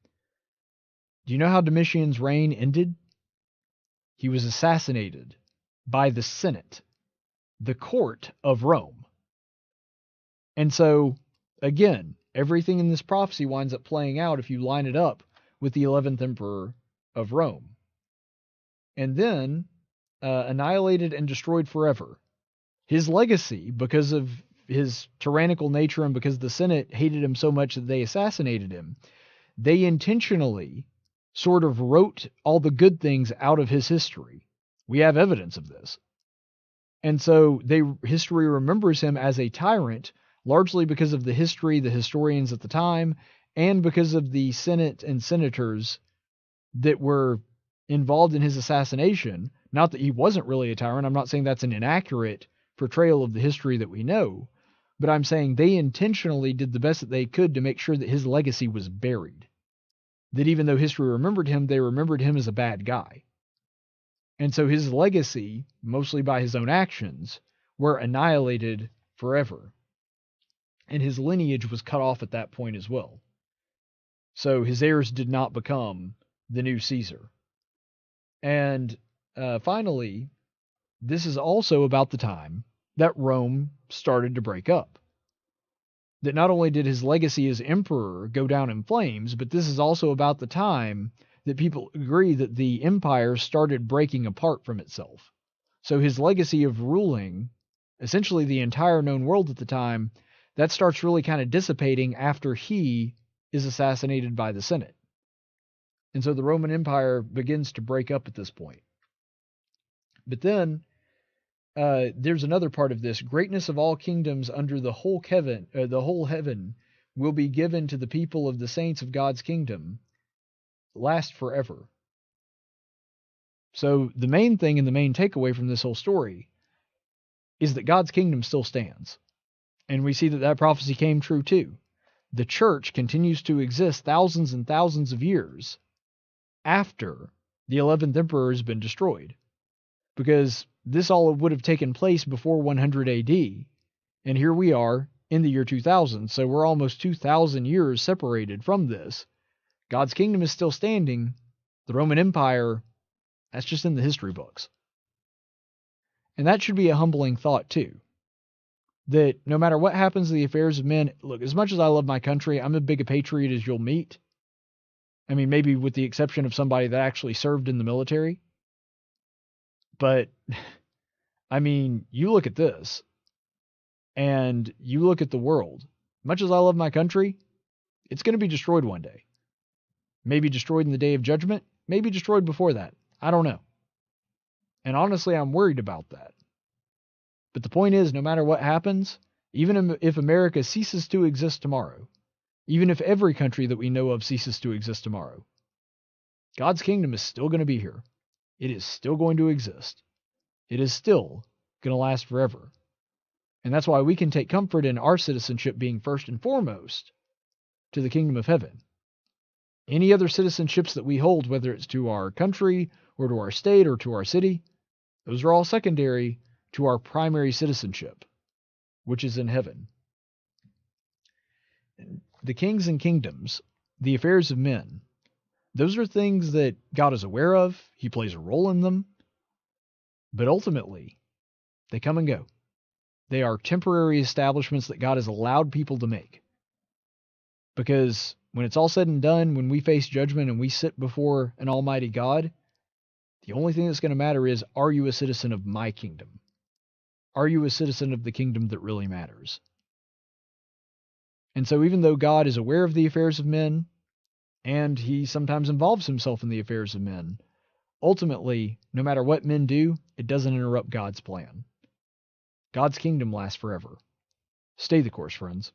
Do you know how Domitian's reign ended? He was assassinated by the Senate, the court of Rome. And so, again, everything in this prophecy winds up playing out if you line it up with the 11th emperor of Rome. And then, annihilated and destroyed forever. His legacy, because of his tyrannical nature and because the Senate hated him so much that they assassinated him, they intentionally sort of wrote all the good things out of his history. We have evidence of this. And so history remembers him as a tyrant, largely because of the history, the historians at the time, and because of the Senate and senators that were involved in his assassination. Not that he wasn't really a tyrant. I'm not saying that's an inaccurate portrayal of the history that we know, but I'm saying they intentionally did the best that they could to make sure that his legacy was buried. That even though history remembered him, they remembered him as a bad guy. And so his legacy, mostly by his own actions, were annihilated forever. And his lineage was cut off at that point as well. So his heirs did not become the new Caesar. And finally, this is also about the time that Rome started to break up. That not only did his legacy as emperor go down in flames, but this is also about the time that people agree that the empire started breaking apart from itself. So his legacy of ruling essentially the entire known world at the time, that starts really kind of dissipating after he is assassinated by the Senate. And so the Roman Empire begins to break up at this point. But then there's another part of this. Greatness of all kingdoms under the whole heaven will be given to the people of the saints of God's kingdom, last forever. So the main thing and the main takeaway from this whole story is that God's kingdom still stands. And we see that that prophecy came true too. The church continues to exist thousands and thousands of years after the 11th emperor has been destroyed. Because this all would have taken place before 100 AD. And here we are in the year 2000. So we're almost 2,000 years separated from this. God's kingdom is still standing. The Roman Empire, that's just in the history books. And that should be a humbling thought too. That no matter what happens to the affairs of men, look, as much as I love my country, I'm as big a patriot as you'll meet. I mean, maybe with the exception of somebody that actually served in the military. But, I mean, you look at this, and you look at the world. Much as I love my country, it's going to be destroyed one day. Maybe destroyed in the day of judgment, maybe destroyed before that. I don't know. And honestly, I'm worried about that. But the point is, no matter what happens, even if America ceases to exist tomorrow, even if every country that we know of ceases to exist tomorrow, God's kingdom is still going to be here. It is still going to exist. It is still going to last forever. And that's why we can take comfort in our citizenship being first and foremost to the kingdom of heaven. Any other citizenships that we hold, whether it's to our country or to our state or to our city, those are all secondary to our primary citizenship, which is in heaven. The kings and kingdoms, the affairs of men, those are things that God is aware of. He plays a role in them. But ultimately, they come and go. They are temporary establishments that God has allowed people to make. Because when it's all said and done, when we face judgment and we sit before an almighty God, the only thing that's going to matter is, are you a citizen of my kingdom? Are you a citizen of the kingdom that really matters? And so even though God is aware of the affairs of men, and he sometimes involves himself in the affairs of men, ultimately, no matter what men do, it doesn't interrupt God's plan. God's kingdom lasts forever. Stay the course, friends.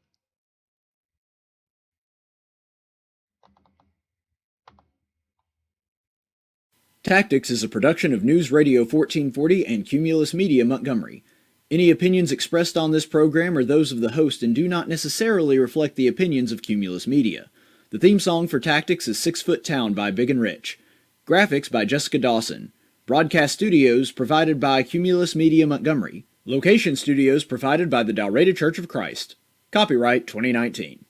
Tactics is a production of News Radio 1440 and Cumulus Media Montgomery. Any opinions expressed on this program are those of the host and do not necessarily reflect the opinions of Cumulus Media. The theme song for Tactics is 6 Foot Town by Big and Rich. Graphics by Jessica Dawson. Broadcast studios provided by Cumulus Media Montgomery. Location studios provided by the Dalraida Church of Christ. Copyright 2019.